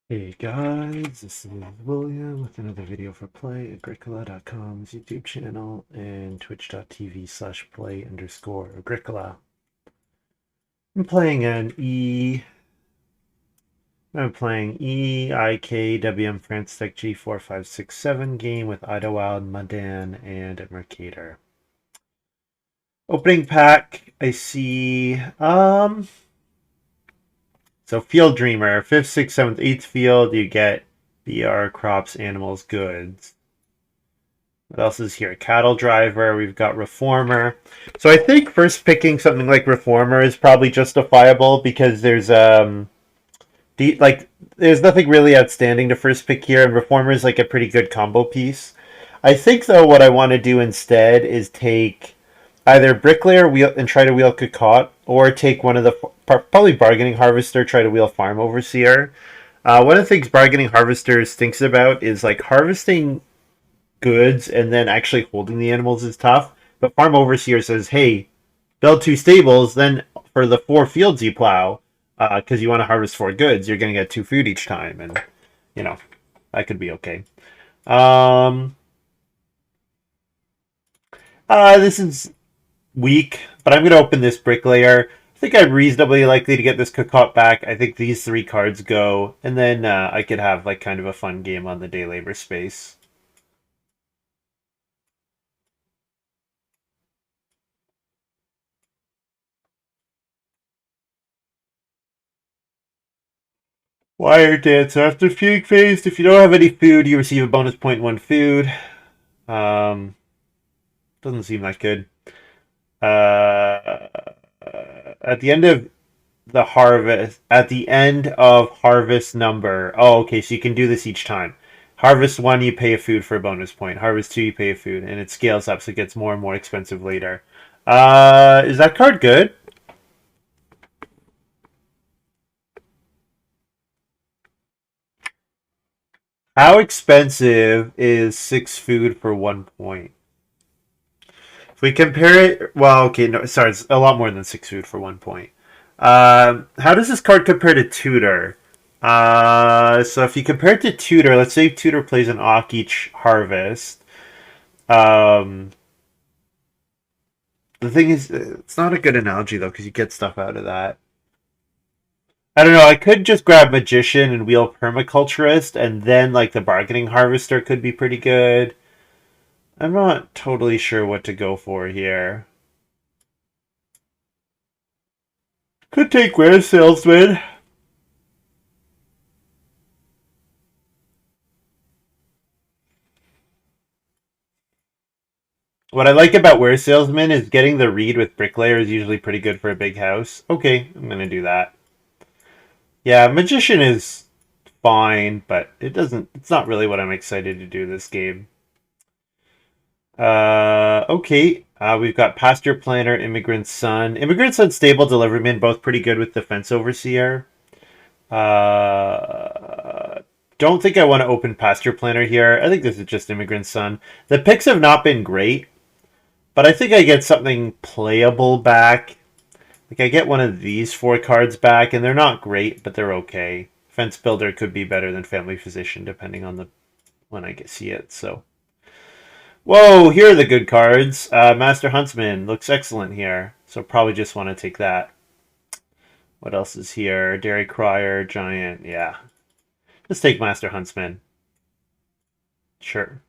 Hey guys, this is William with another video for Play-agricola.com's YouTube channel and twitch.tv/play_agricola. I'm playing EIKWM France Tech G4567 game with Idyllwild, Muddan, and a mercator. Opening pack, I see so Field Dreamer, 5th, 6th, 7th, 8th field, you get BR, crops, animals, goods. What else is here? Cattle Driver, we've got Reformer. So I think first picking something like Reformer is probably justifiable because there's nothing really outstanding to first pick here, and Reformer is like a pretty good combo piece. I think though what I want to do instead is take either Bricklayer wheel and try to wheel Cocotte, or take one of the probably Bargaining Harvester, try to wheel Farm Overseer. One of the things Bargaining Harvester thinks about is like harvesting goods and then actually holding the animals is tough. But Farm Overseer says, hey, build 2 stables, then for the 4 fields you plow, because you want to harvest 4 goods, you're going to get 2 food each time, and you know that could be okay. This is weak, but I'm going to open this Bricklayer. I think I'm reasonably likely to get this Cocotte back. I think these 3 cards go, and then I could have like kind of a fun game on the day labor space. Wire dance. After fugue phase, if you don't have any food, you receive a bonus point 1 food. Um, doesn't seem that good. Uh, at the end of harvest number. Oh, okay, so you can do this each time. Harvest 1, you pay a food for a bonus point. Harvest 2, you pay a food, and it scales up, so it gets more and more expensive later. Is that card good? How expensive is 6 food for 1 point? If we compare it, well, okay, no, sorry, it's a lot more than 6 food for 1 point. How does this card compare to Tutor? So if you compare it to Tutor, let's say Tutor plays an Auk each harvest. Um, the thing is, it's not a good analogy though, because you get stuff out of that. I don't know. I could just grab Magician and wheel Permaculturist, and then like the Bargaining Harvester could be pretty good. I'm not totally sure what to go for here. Could take Rare Salesman. What I like about Ware Salesman is getting the read with Bricklayer is usually pretty good for a big house. Okay, I'm gonna do that. Yeah, Magician is fine, but it's not really what I'm excited to do this game. Okay. We've got Pasture Planner, Immigrant Son. Immigrant Son, Stable Deliveryman, both pretty good with Defense Overseer. Don't think I want to open Pasture Planner here. I think this is just Immigrant Son. The picks have not been great, but I think I get something playable back. Like I get one of these 4 cards back, and they're not great, but they're okay. Fence Builder could be better than Family Physician, depending on the when I see it. So, whoa, here are the good cards. Master Huntsman looks excellent here, so probably just want to take that. What else is here? Dairy Crier, Giant, yeah. Let's take Master Huntsman. Sure.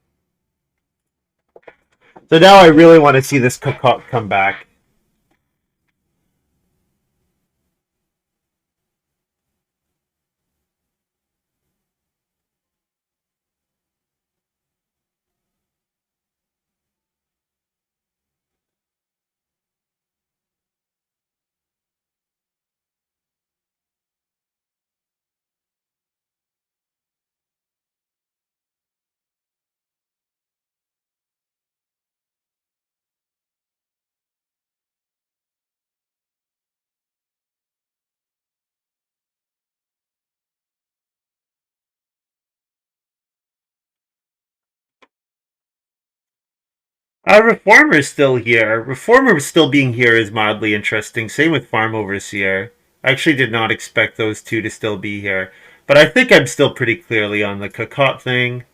So now I really want to see this Cocotte come back. Reformer's still here. Reformer still being here is mildly interesting. Same with Farm Overseer. I actually did not expect those 2 to still be here. But I think I'm still pretty clearly on the Cocotte thing.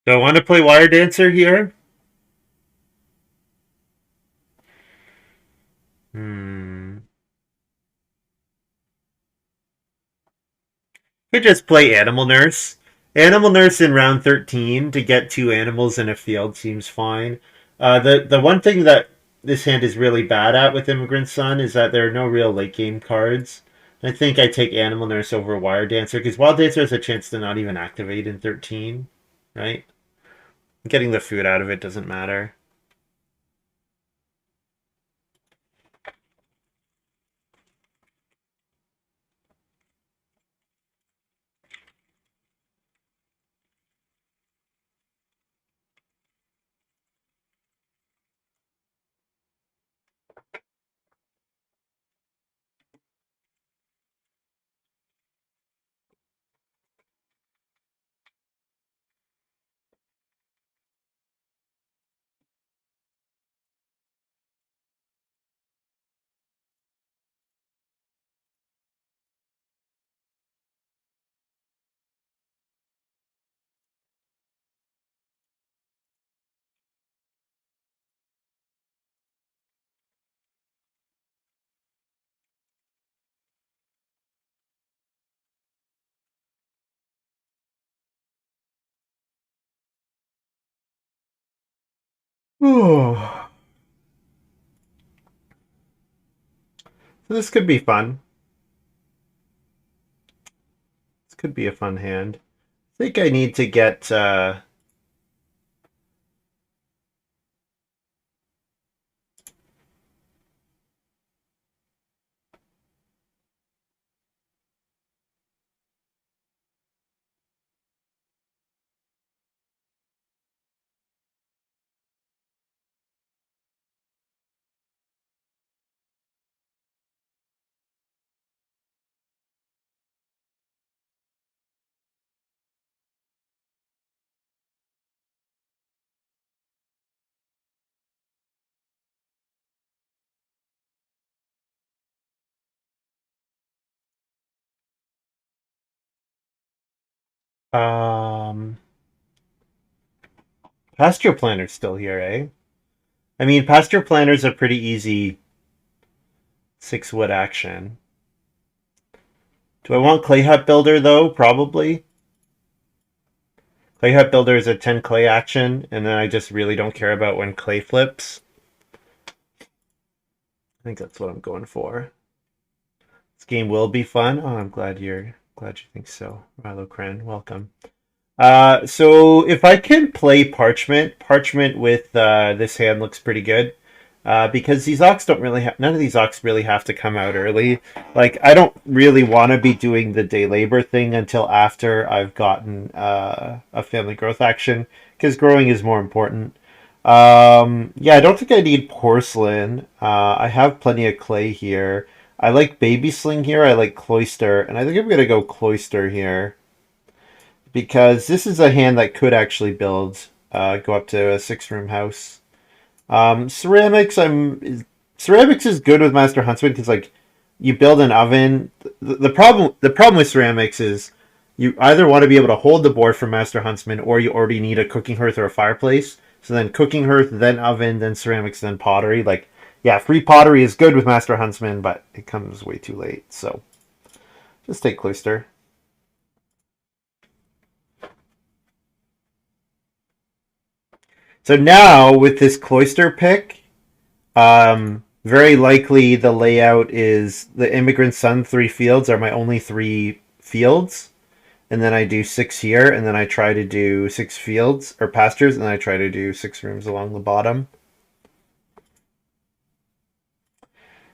Do I want to play Wire Dancer here? Hmm. Could just play Animal Nurse. Animal Nurse in round 13 to get two animals in a field seems fine. The one thing that this hand is really bad at with Immigrant Son is that there are no real late game cards. I think I take Animal Nurse over Wire Dancer because Wild Dancer has a chance to not even activate in 13, right? Getting the food out of it doesn't matter. Oh, so this could be fun. This could be a fun hand. I think I need to get um Pasture Planner's still here, eh? I mean, Pasture Planner's a pretty easy 6 wood action. Do I want Clay Hut Builder though? Probably. Clay Hut Builder is a 10 clay action, and then I just really don't care about when clay flips. I think that's what I'm going for. This game will be fun. Oh, I'm glad you think so. Milo Kren, welcome. So if I can play Parchment with this hand looks pretty good. Because these Ox don't really have, none of these Ox really have to come out early. Like, I don't really want to be doing the day labor thing until after I've gotten a family growth action, because growing is more important. Yeah, I don't think I need porcelain. I have plenty of clay here. I like baby sling here. I like cloister, and I think I'm gonna go cloister here because this is a hand that could actually build, go up to a 6-room house. Ceramics, ceramics is good with Master Huntsman because like you build an oven. The problem with ceramics is you either want to be able to hold the board from Master Huntsman, or you already need a cooking hearth or a fireplace. So then cooking hearth, then oven, then ceramics, then pottery. Like, yeah, free pottery is good with Master Huntsman, but it comes way too late. So just take cloister. So now with this cloister pick, very likely the layout is the Immigrant Son 3 fields are my only 3 fields, and then I do 6 here, and then I try to do 6 fields or pastures, and then I try to do 6 rooms along the bottom.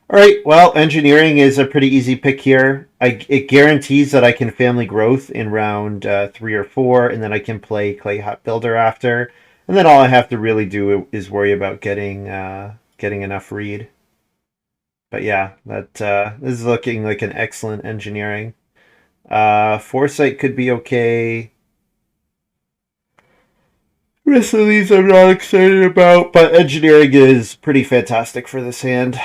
All right, well, engineering is a pretty easy pick here. It guarantees that I can family growth in round 3 or 4, and then I can play Clay Hut Builder after. And then all I have to really do is worry about getting enough read. But yeah, that this is looking like an excellent engineering. Foresight could be okay. Rest of these I'm not excited about, but engineering is pretty fantastic for this hand.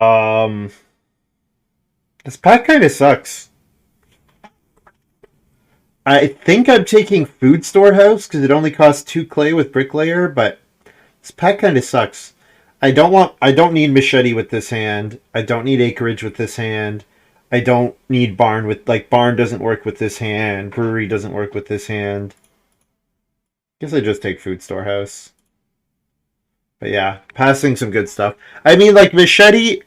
Um, this pack kind of sucks. I think I'm taking Food Storehouse because it only costs 2 clay with Bricklayer, but this pack kind of sucks. I don't need Machete with this hand. I don't need Acreage with this hand. I don't need Barn with, like, Barn doesn't work with this hand. Brewery doesn't work with this hand. Guess I just take Food Storehouse. But yeah, passing some good stuff. I mean, like, Machete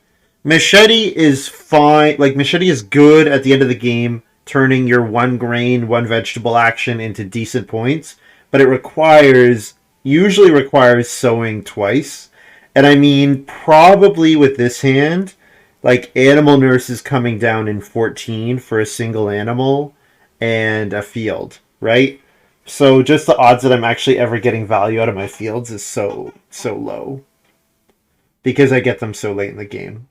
is fine. Like, Machete is good at the end of the game, turning your one grain, one vegetable action into decent points, but it usually requires sowing twice. And I mean, probably with this hand, like, Animal Nurse is coming down in 14 for a single animal and a field, right? So just the odds that I'm actually ever getting value out of my fields is so low because I get them so late in the game.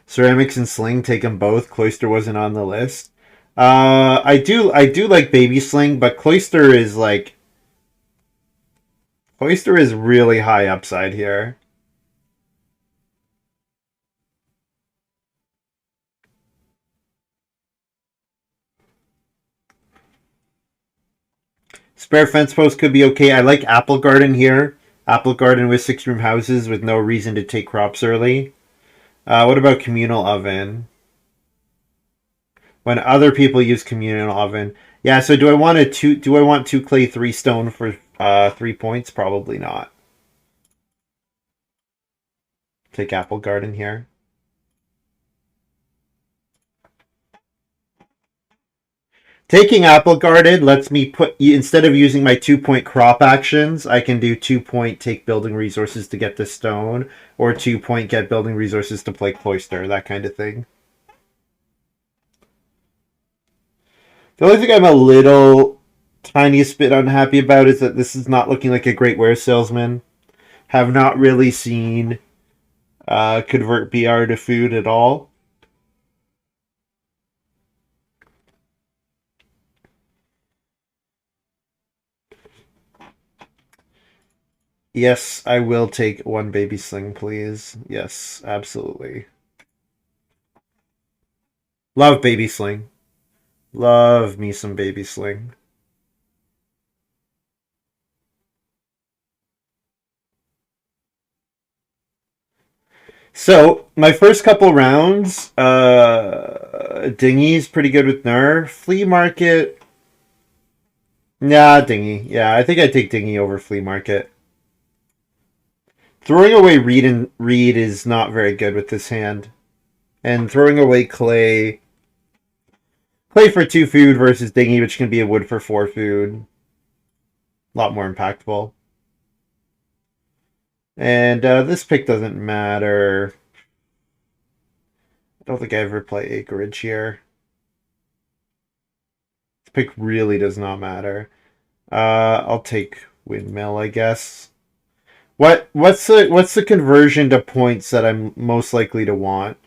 Ceramics and Sling, take them both. Cloister wasn't on the list. I do like Baby Sling, but Cloister is really high upside here. Spare Fence Post could be okay. I like Apple Garden here. Apple Garden with 6-room houses with no reason to take crops early. What about Communal Oven? When other people use Communal Oven. Yeah, so do I want 2 clay 3 stone for 3 points? Probably not. Take Apple Garden here. Taking Apple Garden lets me instead of using my 2 point crop actions, I can do 2 point take building resources to get the stone, or 2 point get building resources to play Cloister, that kind of thing. The only thing I'm a little tiniest bit unhappy about is that this is not looking like a great ware salesman. Have not really seen convert BR to food at all. Yes, I will take one baby sling, please. Yes, absolutely. Love baby sling. Love me some baby sling. So my first couple rounds, Dinghy's pretty good with Nerf. Flea Market, nah, Dinghy. Yeah, I think I'd take Dinghy over Flea Market. Throwing away Reed is not very good with this hand, and throwing away Clay for 2 food versus Dinghy, which can be a wood for 4 food, a lot more impactful. And this pick doesn't matter. I don't think I ever play Acreage here. This pick really does not matter. I'll take Windmill, I guess. What's the conversion to points that I'm most likely to want?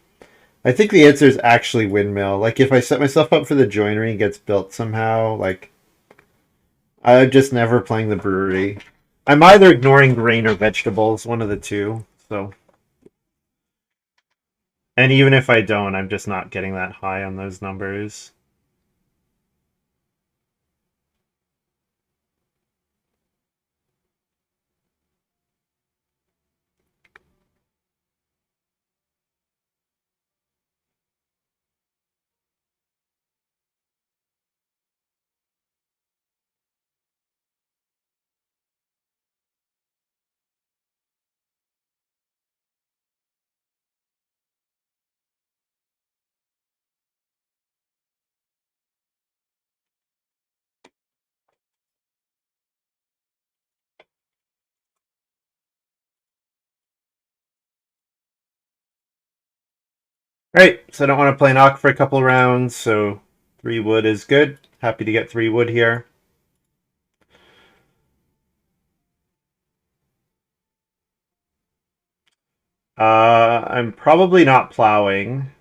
I think the answer is actually Windmill. Like, if I set myself up for the joinery and gets built somehow, like, I'm just never playing the brewery. I'm either ignoring grain or vegetables, one of the two. So, and even if I don't, I'm just not getting that high on those numbers. Alright, so I don't want to play knock for a couple rounds, so 3 wood is good. Happy to get 3 wood here. I'm probably not plowing.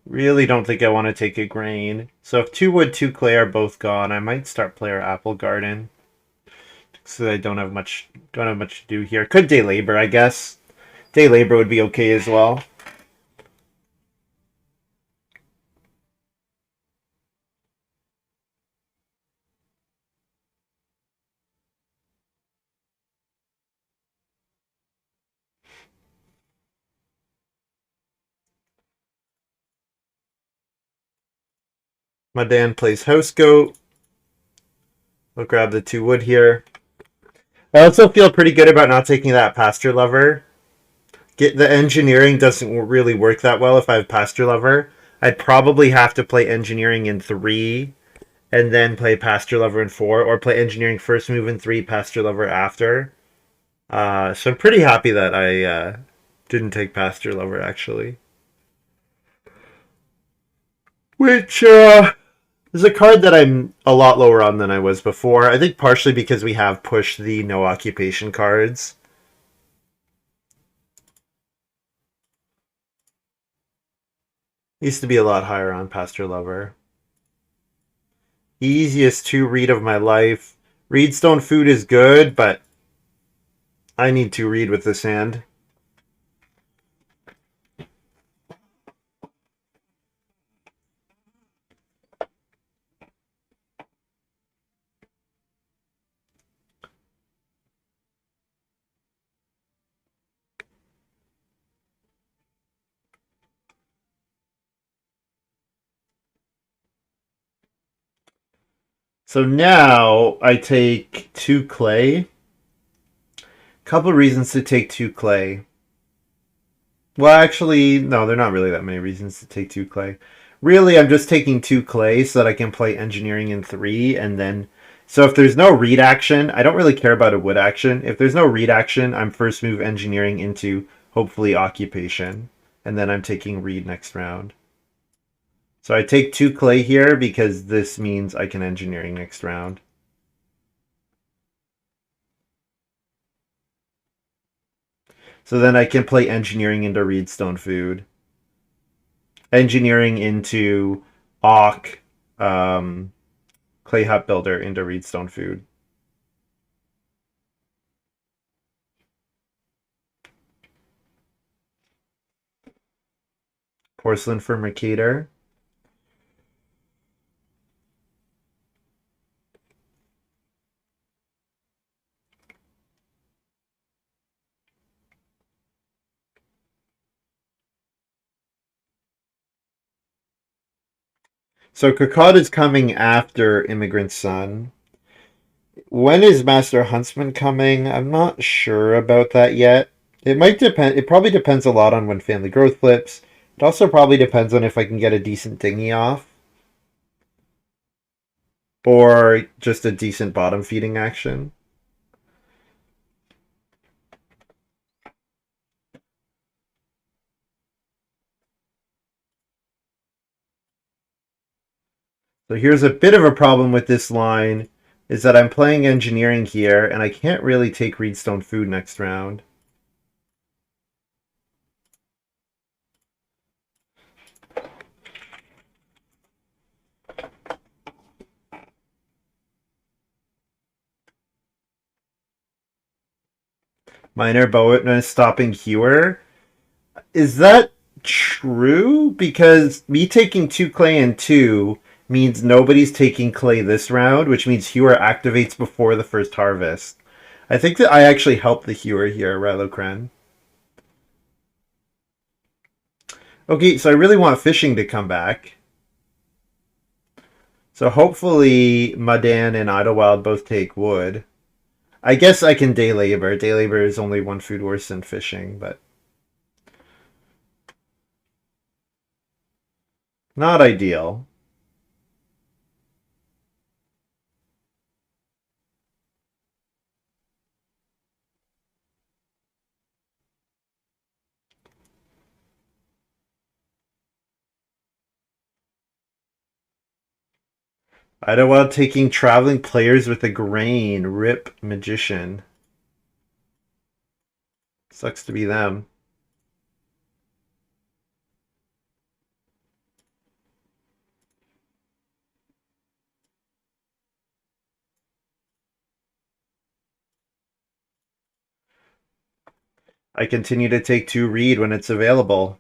Really don't think I want to take a grain. So if 2 wood, 2 clay are both gone, I might start player apple garden. So I don't have much to do here. Could day labor, I guess. Day labor would be okay as well. Muddan plays house goat. We'll grab the 2 wood here. I also feel pretty good about not taking that pasture lever. Get the engineering doesn't really work that well if I have pasture lever. I'd probably have to play engineering in 3 and then play pasture lever in 4, or play engineering first move in 3, pasture lever after. So I'm pretty happy that I didn't take pasture lever actually. Which is a card that I'm a lot lower on than I was before. I think partially because we have pushed the no occupation cards. Used to be a lot higher on pasture lever. Easiest to read of my life. Reedstone food is good, but I need to read with this hand. So now I take 2 clay. Couple reasons to take 2 clay. Well, actually, no, there are not really that many reasons to take 2 clay. Really, I'm just taking 2 clay so that I can play engineering in 3, and then... So if there's no read action, I don't really care about a wood action. If there's no read action, I'm first move engineering into, hopefully, occupation. And then I'm taking read next round. So I take 2 clay here because this means I can engineering next round. So then I can play engineering into reedstone food. Engineering into Auk, Clay Hut Builder into reedstone food. Porcelain for mercator. So Kakad is coming after Immigrant Son. When is Master Huntsman coming? I'm not sure about that yet. It might depend. It probably depends a lot on when Family Growth flips. It also probably depends on if I can get a decent dinghy off. Or just a decent bottom feeding action. So here's a bit of a problem with this line, is that I'm playing engineering here, and I can't really take reedstone food next round. Minor Boatman stopping Hewer. Is that true? Because me taking 2 clay and 2 means nobody's taking clay this round, which means Hewer activates before the first harvest. I think that I actually helped the Hewer here, Rylocren. Okay, so I really want fishing to come back. So hopefully Muddan and Idyllwild both take wood. I guess I can day labor. Day labor is only 1 food worse than fishing, but not ideal. Idyllwild taking traveling players with a grain. Rip magician. Sucks to be them. I continue to take 2 read when it's available.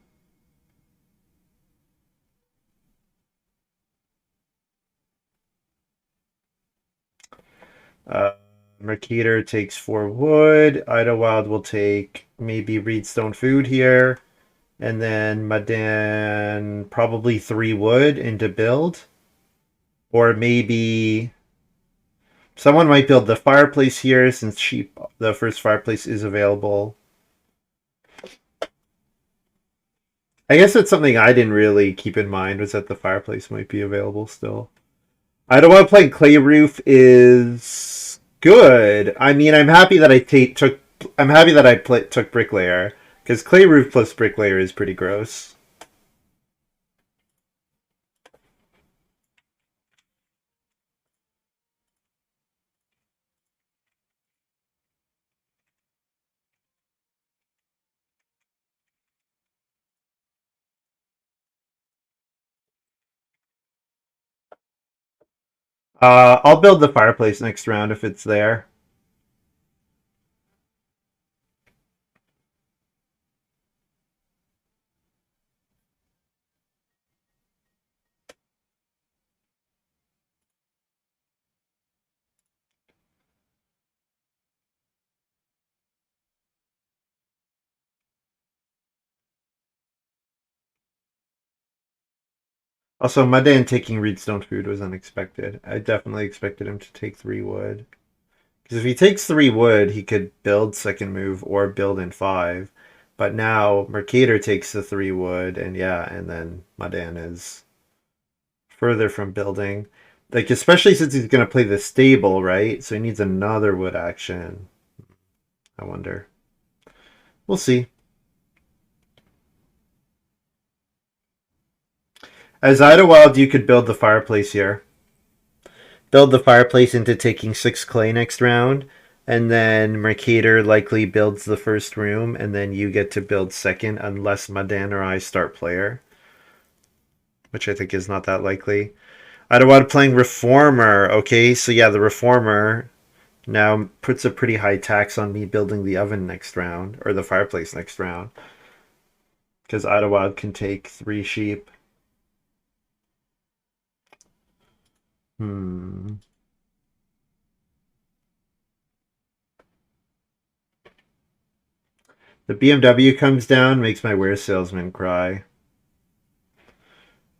Uh, Mercator takes 4 wood. Idyllwild will take maybe Reedstone Food here. And then muddan probably 3 wood into build. Or maybe someone might build the fireplace here since the first fireplace is available. I guess that's something I didn't really keep in mind was that the fireplace might be available still. I don't want to play Clay Roof is good. I mean, I'm happy that took. I'm happy that took Bricklayer because Clay Roof plus Bricklayer is pretty gross. I'll build the fireplace next round if it's there. Also, muddan taking Reedstone Food was unexpected. I definitely expected him to take 3 wood. Because if he takes 3 wood, he could build second move or build in 5. But now Mercator takes the 3 wood, and yeah, and then muddan is further from building. Like, especially since he's going to play the stable, right? So he needs another wood action. I wonder. We'll see. As Idyllwild, you could build the fireplace here. Build the fireplace into taking 6 clay next round. And then Mercator likely builds the first room, and then you get to build second unless muddan or I start player, which I think is not that likely. Idyllwild playing Reformer. Okay, so yeah, the Reformer now puts a pretty high tax on me building the oven next round, or the fireplace next round, because Idyllwild can take 3 sheep. Hmm. The BMW comes down, makes my ware salesman cry.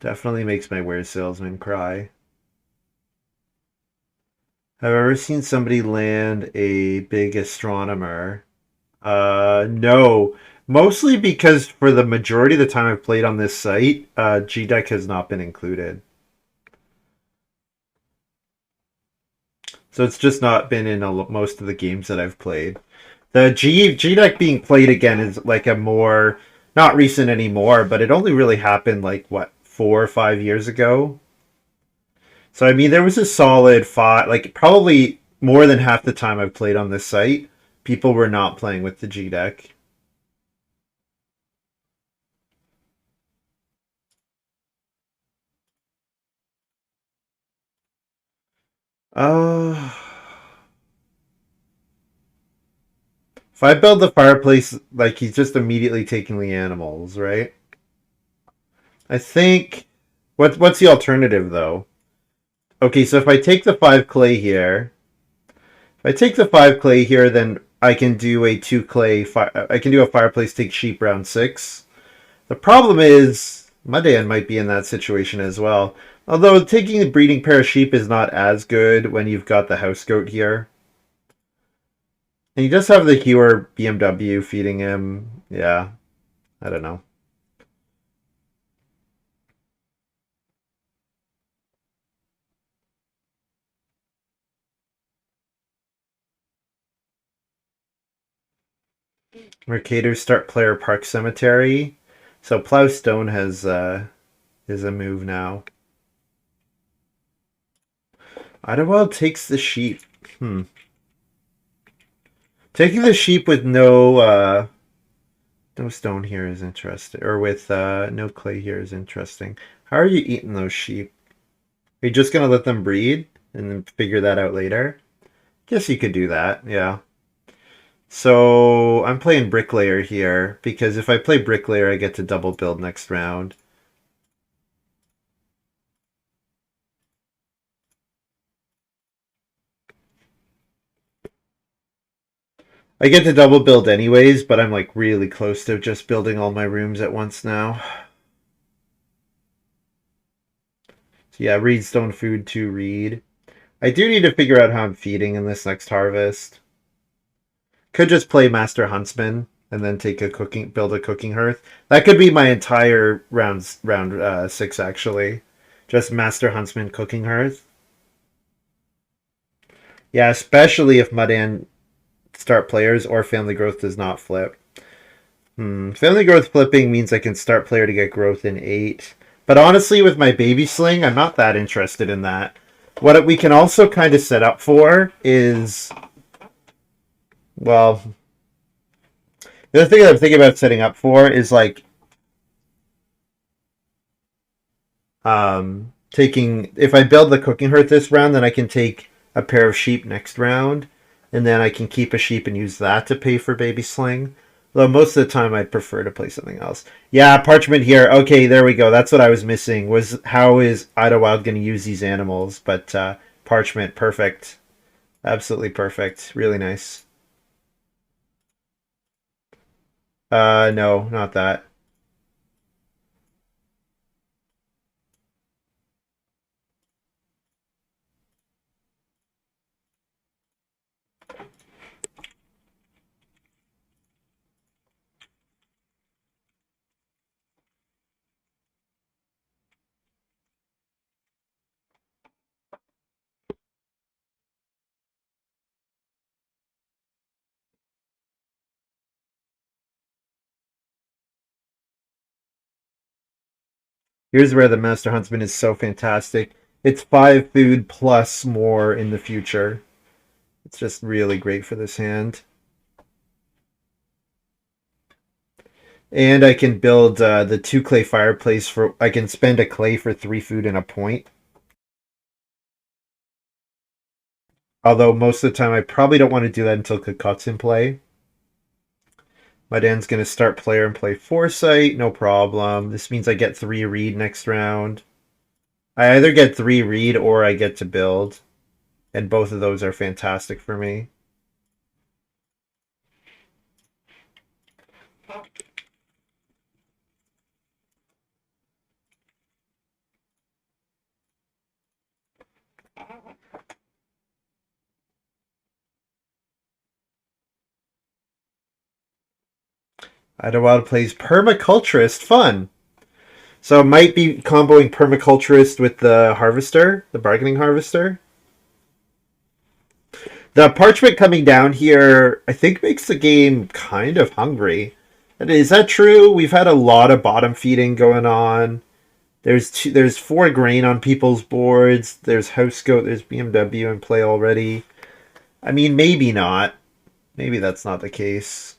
Definitely makes my ware salesman cry. Have I ever seen somebody land a big astronomer? No. Mostly because for the majority of the time I've played on this site, G-Deck has not been included. So it's just not been in most of the games that I've played. The G-Deck being played again is like a more, not recent anymore, but it only really happened like, what, 4 or 5 years ago? So I mean, there was a solid 5, like probably more than half the time I've played on this site, people were not playing with the G-Deck. Uh, if I build the fireplace, like he's just immediately taking the animals, right? I think what's the alternative though? Okay, so if I take the 5 clay here, if I take the 5 clay here, then I can do a 2 clay. I can do a fireplace take sheep round 6. The problem is muddan might be in that situation as well. Although taking the breeding pair of sheep is not as good when you've got the house goat here. And he does have the Hewer BMW feeding him. Yeah, I don't know. Mercator start player Park Cemetery. So Plowstone has is a move now. Idyllwild takes the sheep. Hmm. Taking the sheep with no stone here is interesting. Or with no clay here is interesting. How are you eating those sheep? Are you just gonna let them breed and then figure that out later? Guess you could do that, yeah. So I'm playing Bricklayer here because if I play Bricklayer, I get to double build next round. I get to double build anyways, but I'm like really close to just building all my rooms at once now. So yeah, reed stone food to reed. I do need to figure out how I'm feeding in this next harvest. Could just play Master Huntsman and then take a cooking, build a cooking hearth. That could be my entire round 6 actually. Just Master Huntsman cooking hearth. Yeah, especially if muddan start players or family growth does not flip. Family growth flipping means I can start player to get growth in 8. But honestly, with my baby sling, I'm not that interested in that. What we can also kind of set up for is, well, the other thing that I'm thinking about setting up for is like taking, if I build the cooking hearth this round, then I can take a pair of sheep next round, and then I can keep a sheep and use that to pay for baby sling. Though most of the time I'd prefer to play something else. Yeah, parchment here. Okay, there we go. That's what I was missing. Was how is Idyllwild going to use these animals? But parchment, perfect, absolutely perfect, really nice. No, not that. Here's where the Master Huntsman is so fantastic. It's 5 food plus more in the future. It's just really great for this hand. And I can build the 2 clay fireplace for. I can spend a clay for 3 food and a point. Although most of the time I probably don't want to do that until Cacot's in play. My Dan's going to start player and play Foresight, no problem. This means I get 3 read next round. I either get 3 read or I get to build. And both of those are fantastic for me. Idyllwild plays Permaculturist. Fun. So it might be comboing Permaculturist with the Harvester, the Bargaining Harvester. The Parchment coming down here, I think, makes the game kind of hungry. Is that true? We've had a lot of bottom feeding going on. There's 4 grain on people's boards. There's House Goat. There's BMW in play already. I mean, maybe not. Maybe that's not the case.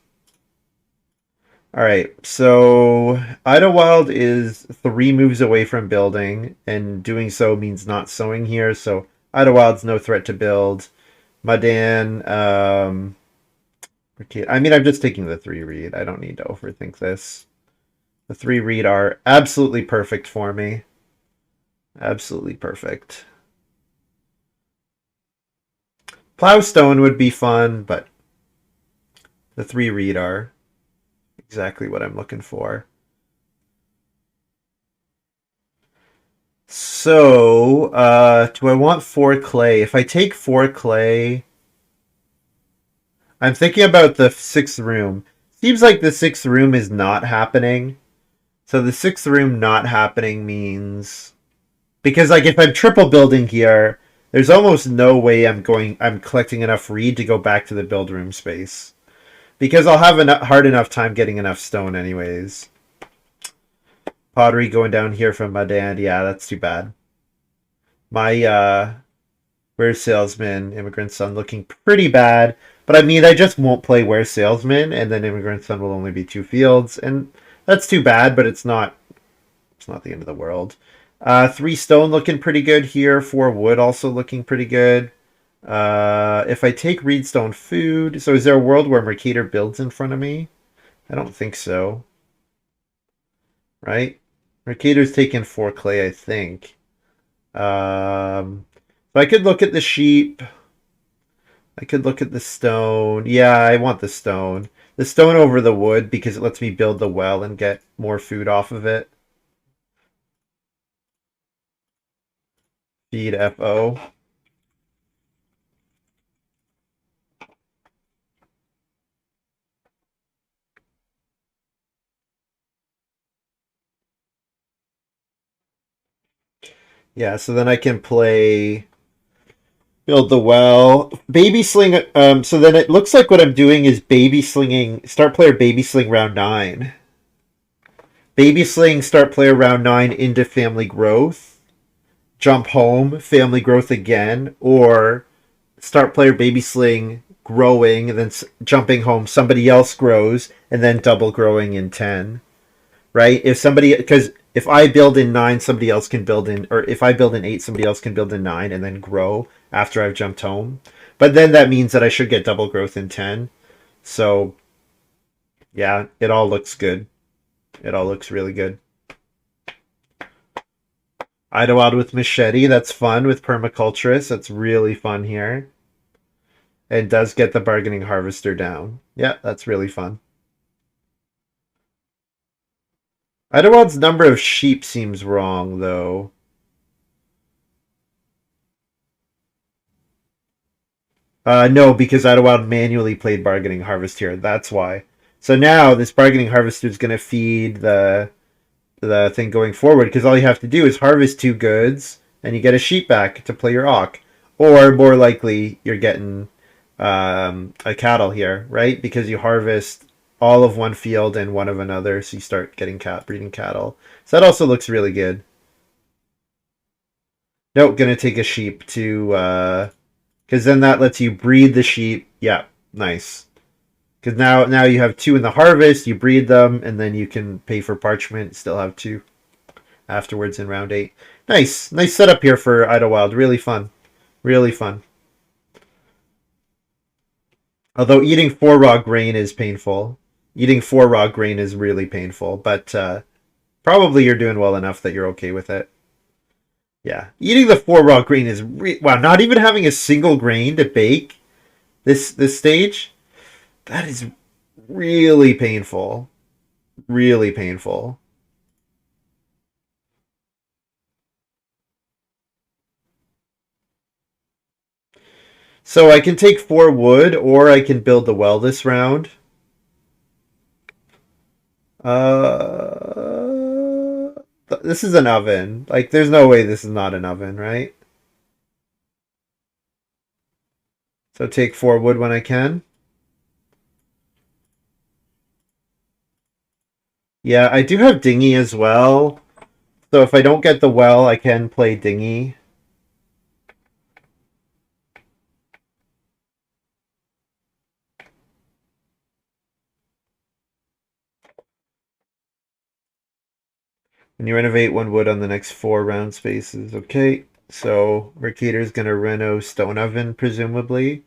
All right, so Idyllwild is 3 moves away from building, and doing so means not sowing here. So Idyllwild's no threat to build. Muddan, I mean, I'm just taking the 3 read. I don't need to overthink this. The 3 read are absolutely perfect for me. Absolutely perfect. Plowstone would be fun, but the 3 read are exactly what I'm looking for. So, do I want 4 clay? If I take 4 clay, I'm thinking about the 6th room. Seems like the 6th room is not happening. So the 6th room not happening means, because like if I'm triple building here, there's almost no way I'm collecting enough reed to go back to the build room space. Because I'll have a hard enough time getting enough stone anyways. Pottery going down here from Muddan. Yeah, that's too bad. My Where's Salesman, Immigrant Son looking pretty bad. But I mean, I just won't play Where's Salesman, and then Immigrant Son will only be 2 fields, and that's too bad. But it's not the end of the world. 3 stone looking pretty good here. 4 wood also looking pretty good. If I take Reedstone food, so is there a world where Mercator builds in front of me? I don't think so. Right? Mercator's taken 4 clay, I think. So I could look at the sheep. I could look at the stone. Yeah, I want the stone. The stone over the wood because it lets me build the well and get more food off of it. Feed FO. Yeah, so then I can play build the well. Baby sling so then it looks like what I'm doing is baby slinging start player baby sling round 9. Baby sling start player round 9 into family growth. Jump home, family growth again, or start player baby sling growing and then jumping home somebody else grows and then double growing in 10, right? If somebody, because if I build in 9 somebody else can build in, or if I build in 8 somebody else can build in 9 and then grow after I've jumped home. But then that means that I should get double growth in 10. So yeah, it all looks good. It all looks really good. Idyllwild with machete, that's fun. With permaculturist, that's really fun here. It does get the bargaining harvester down. Yeah, that's really fun. Idyllwild's number of sheep seems wrong, though. No, because Idyllwild manually played bargaining harvest here. That's why. So now this bargaining harvester is going to feed the thing going forward because all you have to do is harvest 2 goods and you get a sheep back to play your Auk. Or more likely, you're getting a cattle here, right? Because you harvest all of one field and one of another, so you start getting breeding cattle. So that also looks really good. Nope, gonna take a sheep to because then that lets you breed the sheep. Yeah, nice. Because now you have 2 in the harvest, you breed them, and then you can pay for parchment. Still have 2 afterwards in round 8. Nice setup here for Idyllwild. Really fun, really fun. Although eating 4 raw grain is painful. Eating 4 raw grain is really painful, but probably you're doing well enough that you're okay with it. Yeah, eating the 4 raw grain is wow. Not even having a single grain to bake this stage, that is really painful. Really painful. So I can take 4 wood, or I can build the well this round. This is an oven. Like, there's no way this is not an oven, right? So take 4 wood when I can. Yeah, I do have dinghy as well. So if I don't get the well, I can play dinghy. When you renovate 1 wood on the next 4 round spaces. Okay, so Mercator's gonna reno stone oven, presumably.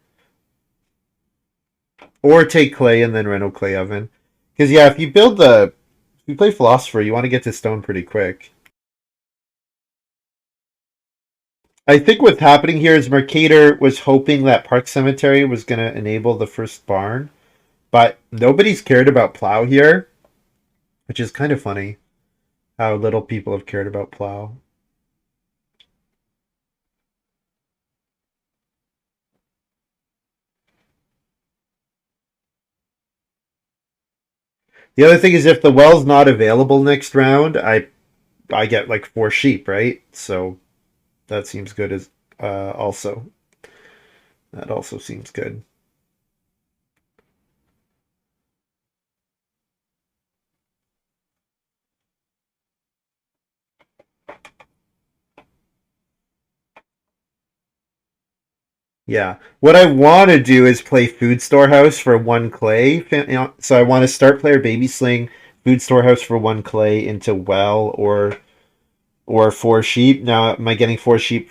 Or take clay and then reno clay oven. Because yeah, if you play philosopher, you want to get to stone pretty quick. I think what's happening here is Mercator was hoping that Park Cemetery was gonna enable the first barn, but nobody's cared about plow here, which is kind of funny how little people have cared about plow. The other thing is if the well's not available next round, I get like 4 sheep, right? So that seems good as also. That also seems good. Yeah. What I want to do is play Food Storehouse for one clay. So I want to start player Baby Sling, Food Storehouse for one clay into well or four sheep. Now, am I getting four sheep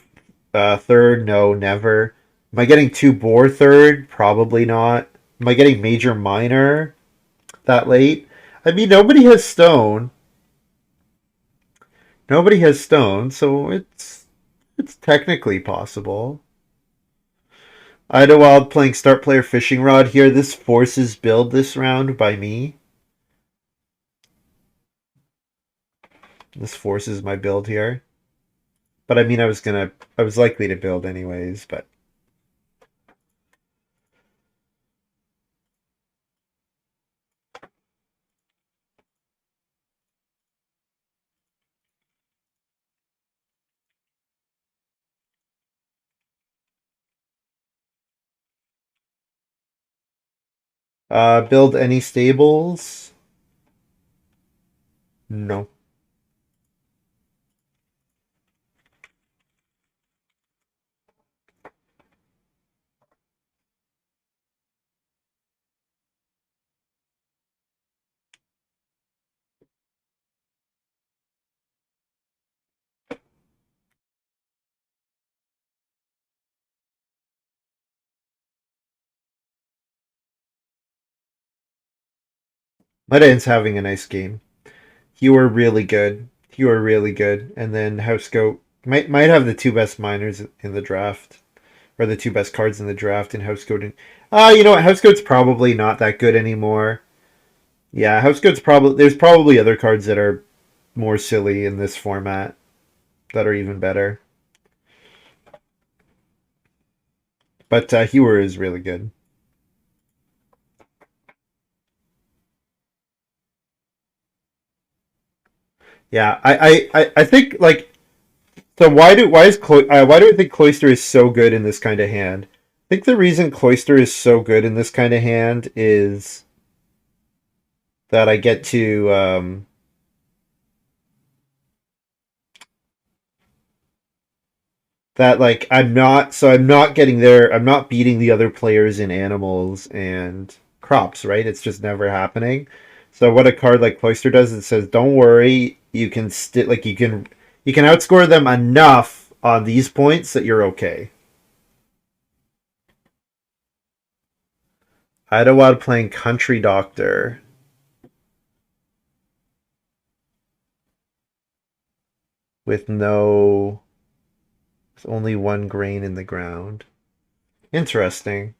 third? No, never. Am I getting two boar third? Probably not. Am I getting major minor that late? I mean, nobody has stone. Nobody has stone, so it's technically possible. Idyllwild playing start player fishing rod here. This forces build this round by me. This forces my build here. But I mean, I was likely to build anyways, but. Build any stables? No. Muddan's having a nice game. You were really good. You were really good. And then House Goat might have the two best miners in the draft. Or the two best cards in the draft in House Goat. You know what? House Goat's probably not that good anymore. Yeah, House Goat's probably there's probably other cards that are more silly in this format that are even better. But Hewer is really good. Yeah, I think like so. Why do I think Cloister is so good in this kind of hand? I think the reason Cloister is so good in this kind of hand is that I get to that like I'm not getting there. I'm not beating the other players in animals and crops, right? It's just never happening. So what a card like Cloister does, it says, "Don't worry, you can you can outscore them enough on these points that you're okay." Idyllwild playing Country Doctor with no, with only one grain in the ground. Interesting.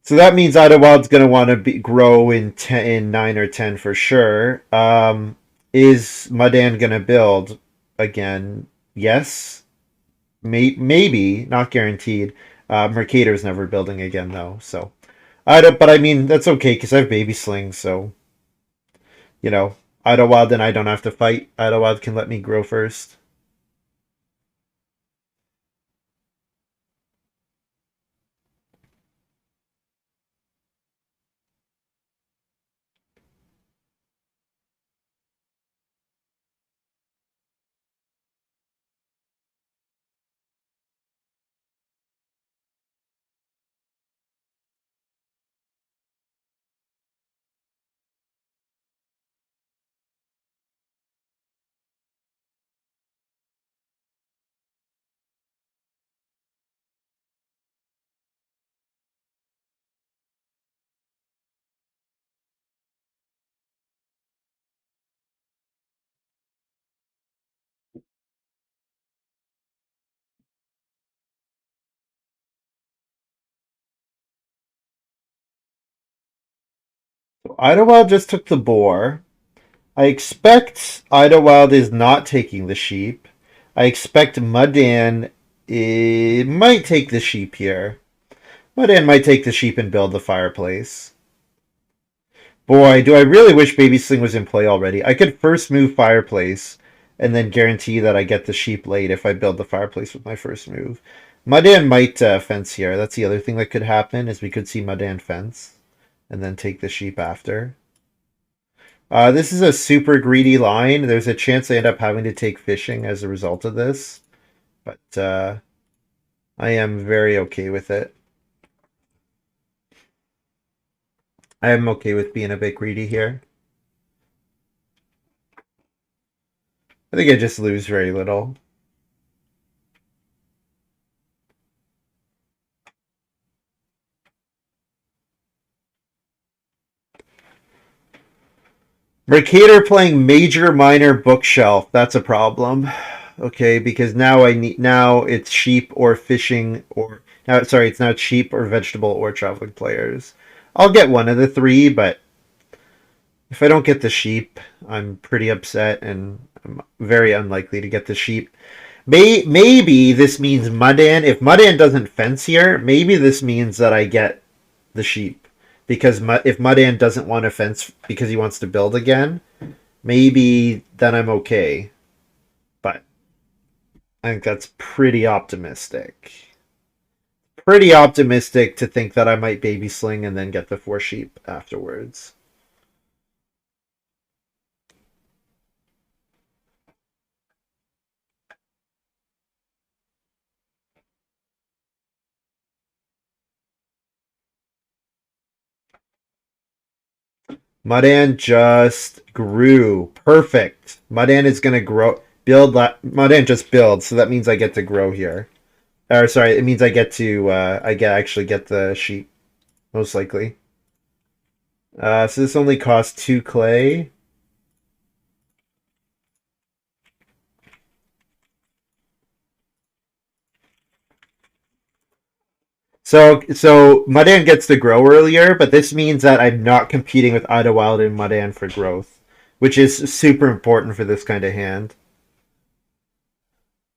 So that means Idyllwild's going to want to grow in 10, in 9 or 10 for sure. Is Muddan going to build again? Yes. Maybe, not guaranteed. Mercator's never building again though, so I don't. But I mean, that's okay because I have baby slings, so you know, Idyllwild, then I don't have to fight. Idyllwild can let me grow first. So Idyllwild just took the boar. I expect Idyllwild is not taking the sheep. I expect Muddan might take the sheep here. Muddan might take the sheep and build the fireplace. Boy, do I really wish Baby Sling was in play already. I could first move fireplace and then guarantee that I get the sheep late if I build the fireplace with my first move. Muddan might fence here. That's the other thing that could happen is we could see Muddan fence and then take the sheep after. This is a super greedy line. There's a chance I end up having to take fishing as a result of this. But I am very okay with it. I am okay with being a bit greedy here. I think I just lose very little. Mercator playing major minor bookshelf. That's a problem. Okay, because now it's sheep or fishing or now sorry, it's now sheep or vegetable or traveling players. I'll get one of the three, but if I don't get the sheep, I'm pretty upset and I'm very unlikely to get the sheep. Maybe this means Muddan. If Muddan doesn't fence here, maybe this means that I get the sheep. Because if Muddan doesn't want to fence because he wants to build again, maybe then I'm okay. But I think that's pretty optimistic. Pretty optimistic to think that I might baby sling and then get the 4 sheep afterwards. Muddan just grew. Perfect. Muddan is going to grow. Muddan just builds, so that means I get to grow here. Or sorry, it means I get to actually get the sheep most likely. So this only costs 2 clay. So Muddan gets to grow earlier, but this means that I'm not competing with Idyllwild and Muddan for growth, which is super important for this kind of hand.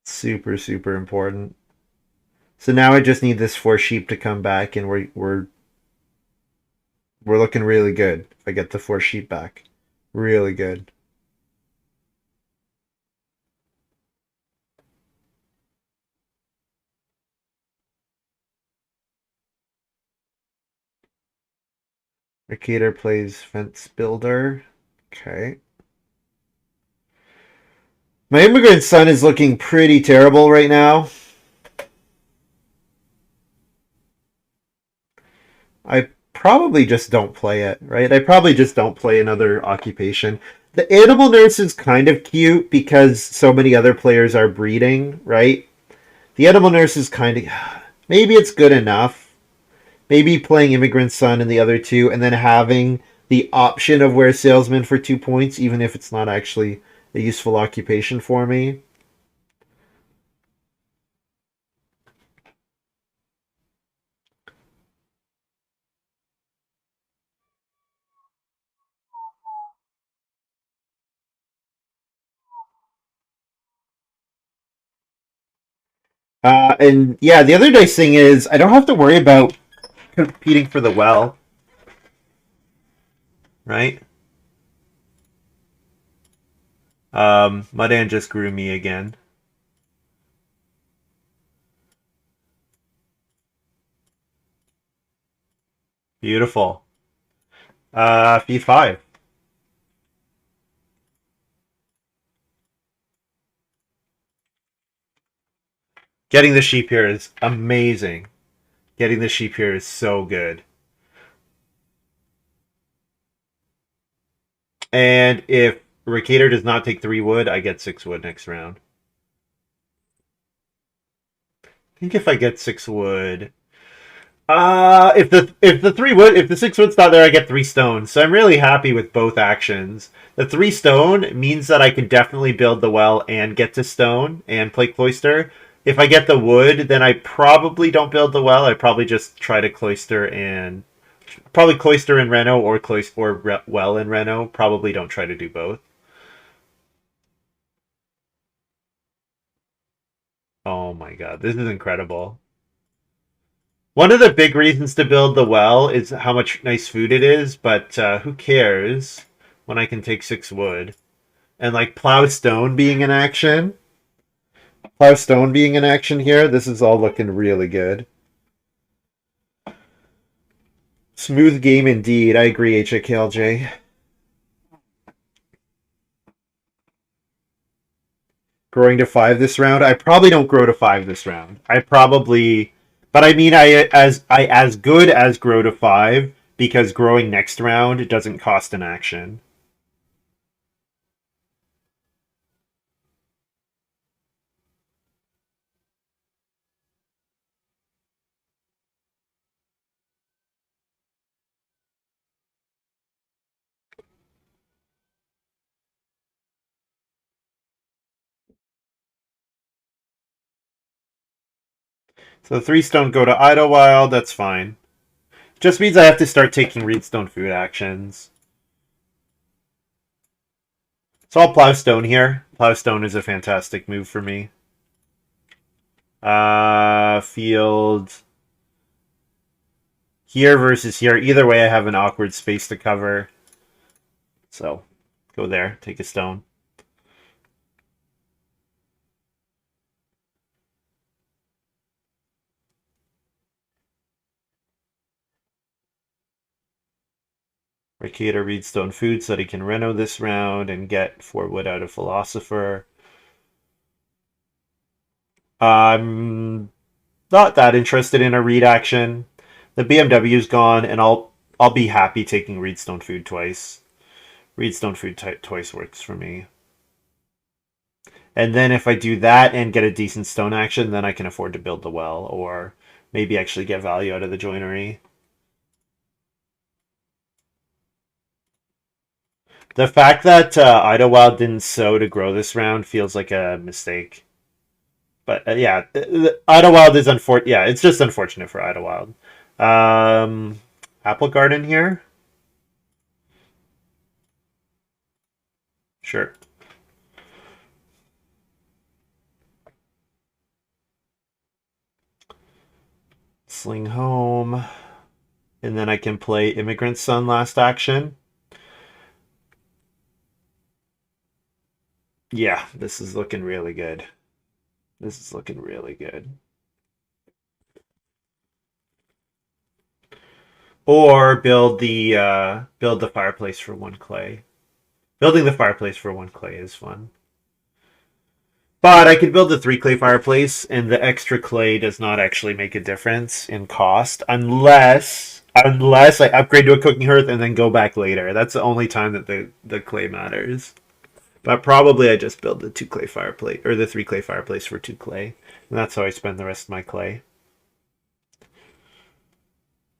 Super, super important. So now I just need this 4 sheep to come back, and we're looking really good. If I get the 4 sheep back, really good. Mercator plays fence builder. Okay. My immigrant son is looking pretty terrible right now. I probably just don't play it, right? I probably just don't play another occupation. The animal nurse is kind of cute because so many other players are breeding, right? The animal nurse is kind of maybe it's good enough. Maybe playing immigrant son and the other two, and then having the option of wear salesman for 2 points, even if it's not actually a useful occupation for me. And yeah, the other nice thing is I don't have to worry about competing for the well, right? Muddan just grew me again. Beautiful. Fee 5. Getting the sheep here is amazing. Getting the sheep here is so good. And if Mercator does not take 3 wood, I get 6 wood next round. I think if I get 6 wood, if the 6 wood's not there, I get 3 stones. So I'm really happy with both actions. The 3 stone means that I can definitely build the well and get to stone and play cloister. If I get the wood, then I probably don't build the well. I probably just try to cloister and probably cloister in Reno or well in Reno. Probably don't try to do both. Oh my god, this is incredible. One of the big reasons to build the well is how much nice food it is, but who cares when I can take 6 wood? And like plow stone being in action. Plow stone being in action here, this is all looking really good. Smooth game indeed. I agree, HAKLJ. growing to 5 this round. I probably don't grow to 5 this round. I probably, but I mean, I as good as grow to 5 because growing next round doesn't cost an action. So 3 stone go to Idyllwild. That's fine. Just means I have to start taking Reedstone food actions. So I'll Plowstone here. Plowstone is a fantastic move for me. Field here versus here. Either way, I have an awkward space to cover. So go there, take a stone. Mercator Reedstone food so that he can reno this round and get 4 wood out of Philosopher. I'm not that interested in a read action. The BMW's gone, and I'll be happy taking Reedstone food twice. Reedstone food twice works for me. And then if I do that and get a decent stone action, then I can afford to build the well, or maybe actually get value out of the joinery. The fact that Idyllwild didn't sow to grow this round feels like a mistake. But yeah, Idyllwild is unfortunate. Yeah, it's just unfortunate for Idyllwild. Apple Garden here? Sure. Sling home. And then I can play Immigrant Son last action. Yeah, this is looking really good. This is looking really good. Or build the fireplace for 1 clay. Building the fireplace for 1 clay is fun. But I could build the 3 clay fireplace, and the extra clay does not actually make a difference in cost unless I upgrade to a cooking hearth and then go back later. That's the only time that the clay matters. But probably I just build the 2 clay fireplace or the 3 clay fireplace for 2 clay, and that's how I spend the rest of my clay.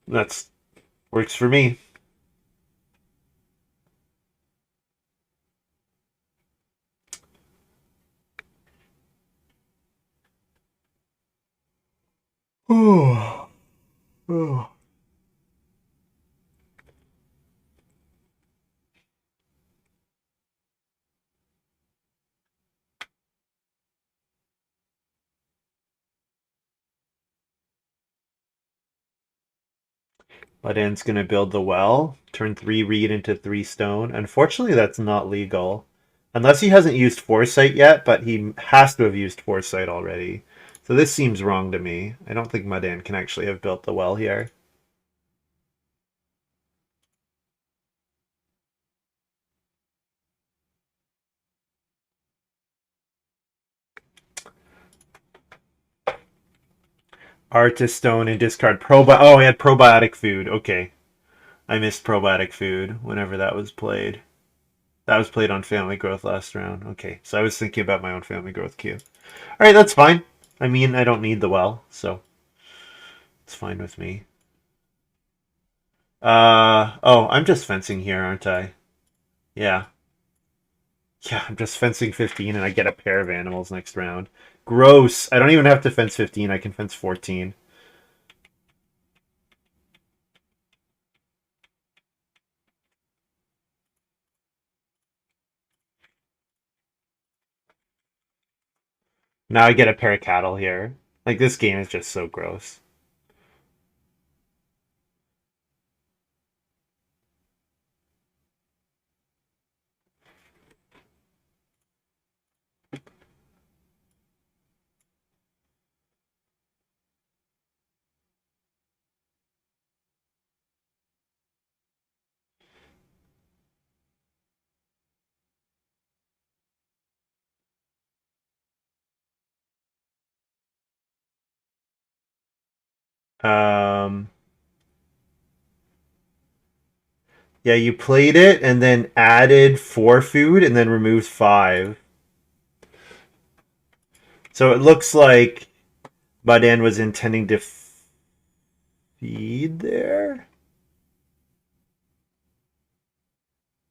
That's works for me. Oh, oh. Muddan's gonna build the well, turn 3 reed into 3 stone. Unfortunately, that's not legal. Unless he hasn't used Foresight yet, but he has to have used Foresight already. So this seems wrong to me. I don't think Muddan can actually have built the well here. Artist Stone and discard Oh, he had probiotic food. Okay. I missed probiotic food whenever that was played. That was played on Family Growth last round. Okay, so I was thinking about my own Family Growth queue. All right, that's fine. I mean, I don't need the well, so it's fine with me. Oh, I'm just fencing here, aren't I? Yeah. Yeah, I'm just fencing 15 and I get a pair of animals next round. Gross. I don't even have to fence 15, I can fence 14. Now I get a pair of cattle here. Like, this game is just so gross. Um, yeah, you played it and then added 4 food and then removed 5. So it looks like muddan was intending to feed there.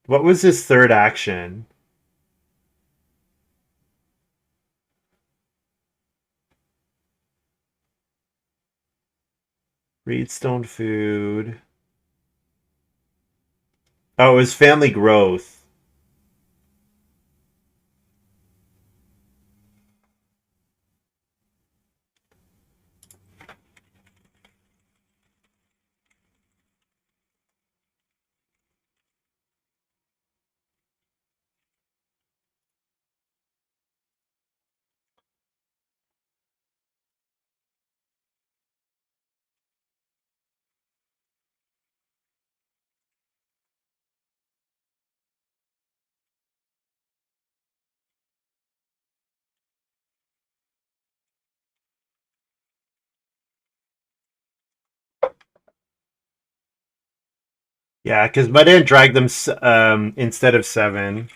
What was his third action? Reedstone food. Oh, it was family growth. Yeah, because muddan dragged them instead of 7.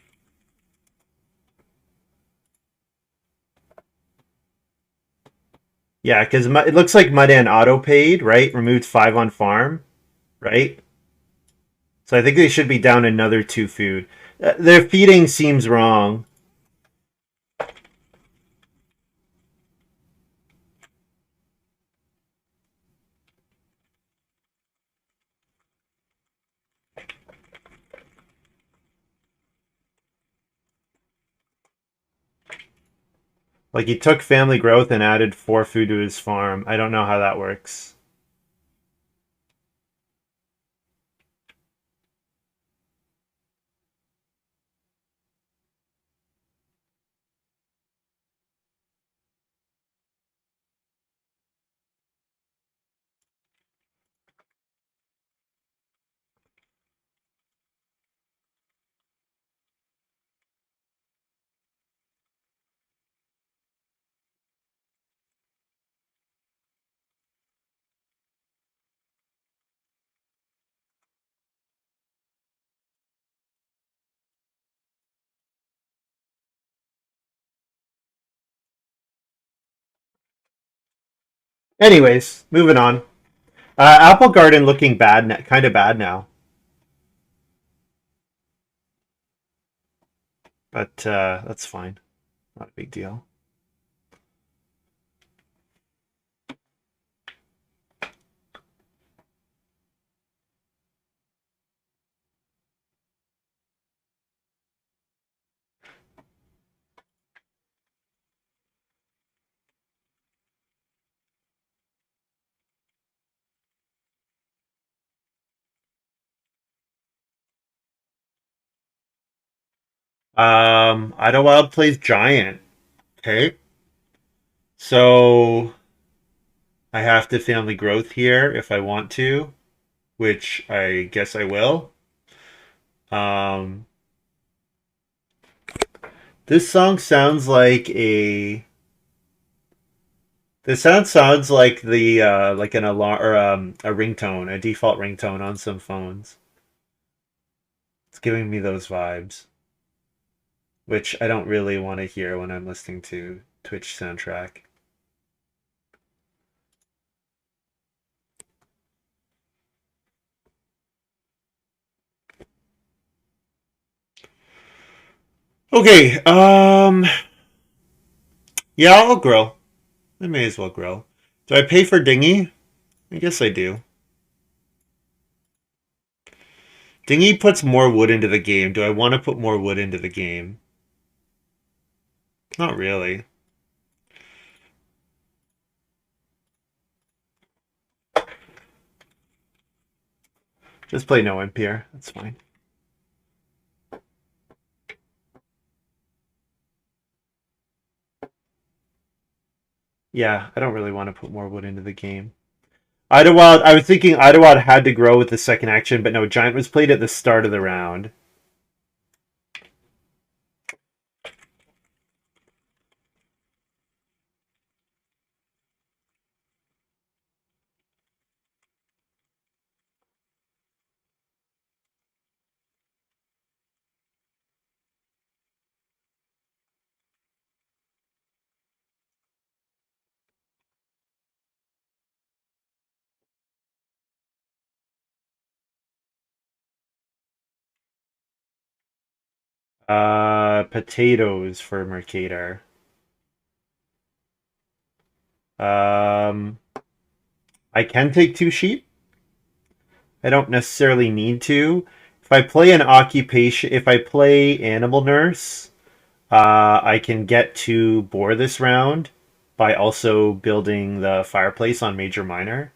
Yeah, because it looks like muddan auto paid, right? Removed 5 on farm, right? So I think they should be down another 2 food. Their feeding seems wrong. Like he took family growth and added 4 food to his farm. I don't know how that works. Anyways, moving on. Apple Garden looking bad, kind of bad now, but that's fine. Not a big deal. Idyllwild plays giant. Okay, so I have to family growth here if I want to, which I guess I will. Um, this song sounds like a. This sounds like the like an alarm or a ringtone, a default ringtone on some phones. It's giving me those vibes, which I don't really want to hear when I'm listening to Twitch soundtrack. Okay, yeah, I'll grow. I may as well grow. Do I pay for dinghy? I guess I do. Dinghy puts more wood into the game. Do I want to put more wood into the game? Not really. Just play no imp here. That's fine. Yeah, I don't really want to put more wood into the game. Idyllwild, I was thinking Idyllwild had to grow with the second action, but no, Giant was played at the start of the round. Potatoes for mercator. Um, I can take two sheep. I don't necessarily need to. If I play an occupation, if I play animal nurse, I can get to boar this round by also building the fireplace on major minor.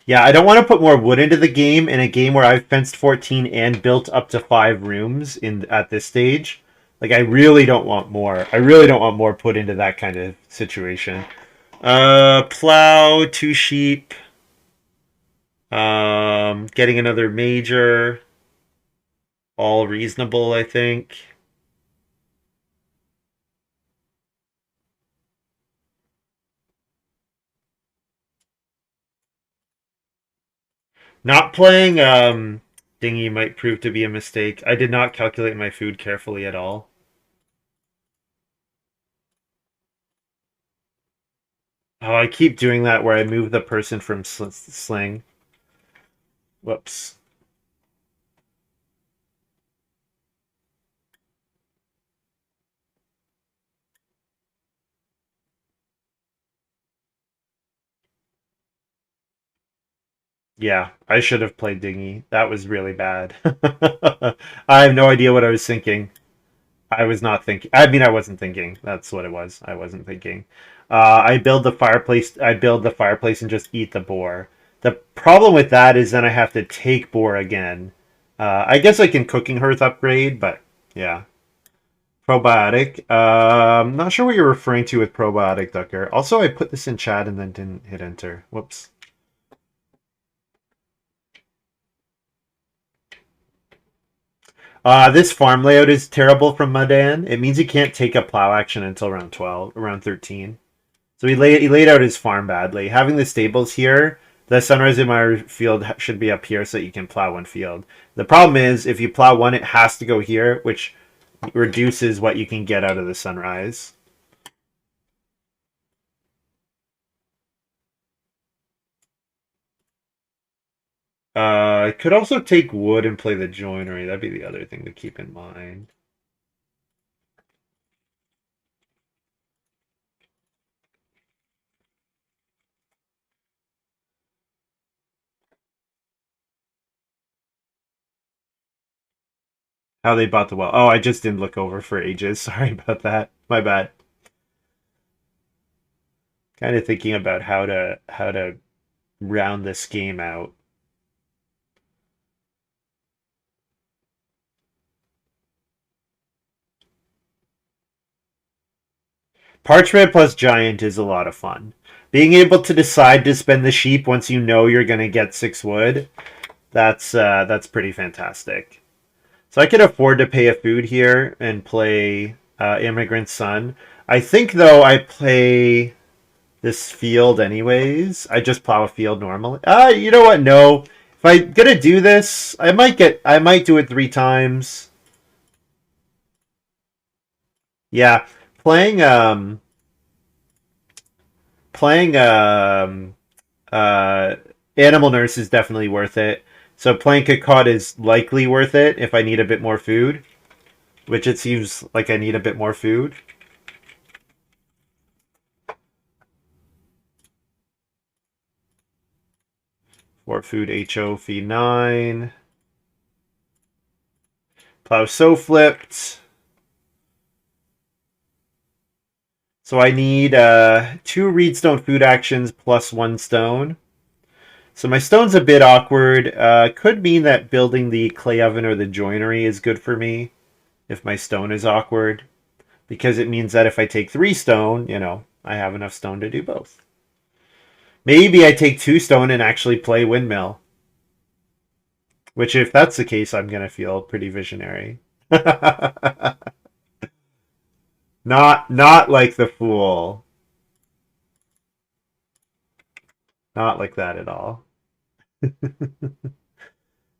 Yeah, I don't want to put more wood into the game in a game where I've fenced 14 and built up to 5 rooms in at this stage. Like I really don't want more. I really don't want more put into that kind of situation. Plow, two sheep. Getting another major. All reasonable, I think. Not playing Dinghy might prove to be a mistake. I did not calculate my food carefully at all. Oh, I keep doing that where I move the person from sling. Whoops. Yeah, I should have played Dinghy. That was really bad. I have no idea what I was thinking. I was not thinking. I mean, I wasn't thinking. That's what it was. I wasn't thinking. I build the fireplace. I build the fireplace and just eat the boar. The problem with that is then I have to take boar again. I guess I can cooking hearth upgrade, but yeah. Probiotic. I'm not sure what you're referring to with probiotic, Ducker. Also, I put this in chat and then didn't hit enter. Whoops. This farm layout is terrible from Muddan. It means he can't take a plow action until around 12, around 13. So he laid out his farm badly. Having the stables here, the sunrise in my field should be up here so that you can plow one field. The problem is if you plow one, it has to go here, which reduces what you can get out of the sunrise. I could also take wood and play the joinery. That'd be the other thing to keep in mind. How they bought the well. Oh, I just didn't look over for ages. Sorry about that. My bad. Kind of thinking about how to round this game out. Parchment plus giant is a lot of fun. Being able to decide to spend the sheep once you know you're going to get 6 wood, that's pretty fantastic. So I can afford to pay a food here and play Immigrant Son. I think though I play this field anyways. I just plow a field normally. You know what? No. If I'm gonna do this, I might do it 3 times. Yeah. Playing playing uh Animal Nurse is definitely worth it. So playing Cacod is likely worth it if I need a bit more food, which it seems like I need a bit more food. For food HO feed 9. Plow so flipped. So I need 2 reedstone food actions plus 1 stone. So my stone's a bit awkward. Could mean that building the clay oven or the joinery is good for me if my stone is awkward. Because it means that if I take 3 stone, I have enough stone to do both. Maybe I take 2 stone and actually play windmill. Which, if that's the case, I'm going to feel pretty visionary. Not like the fool. Not like that at all.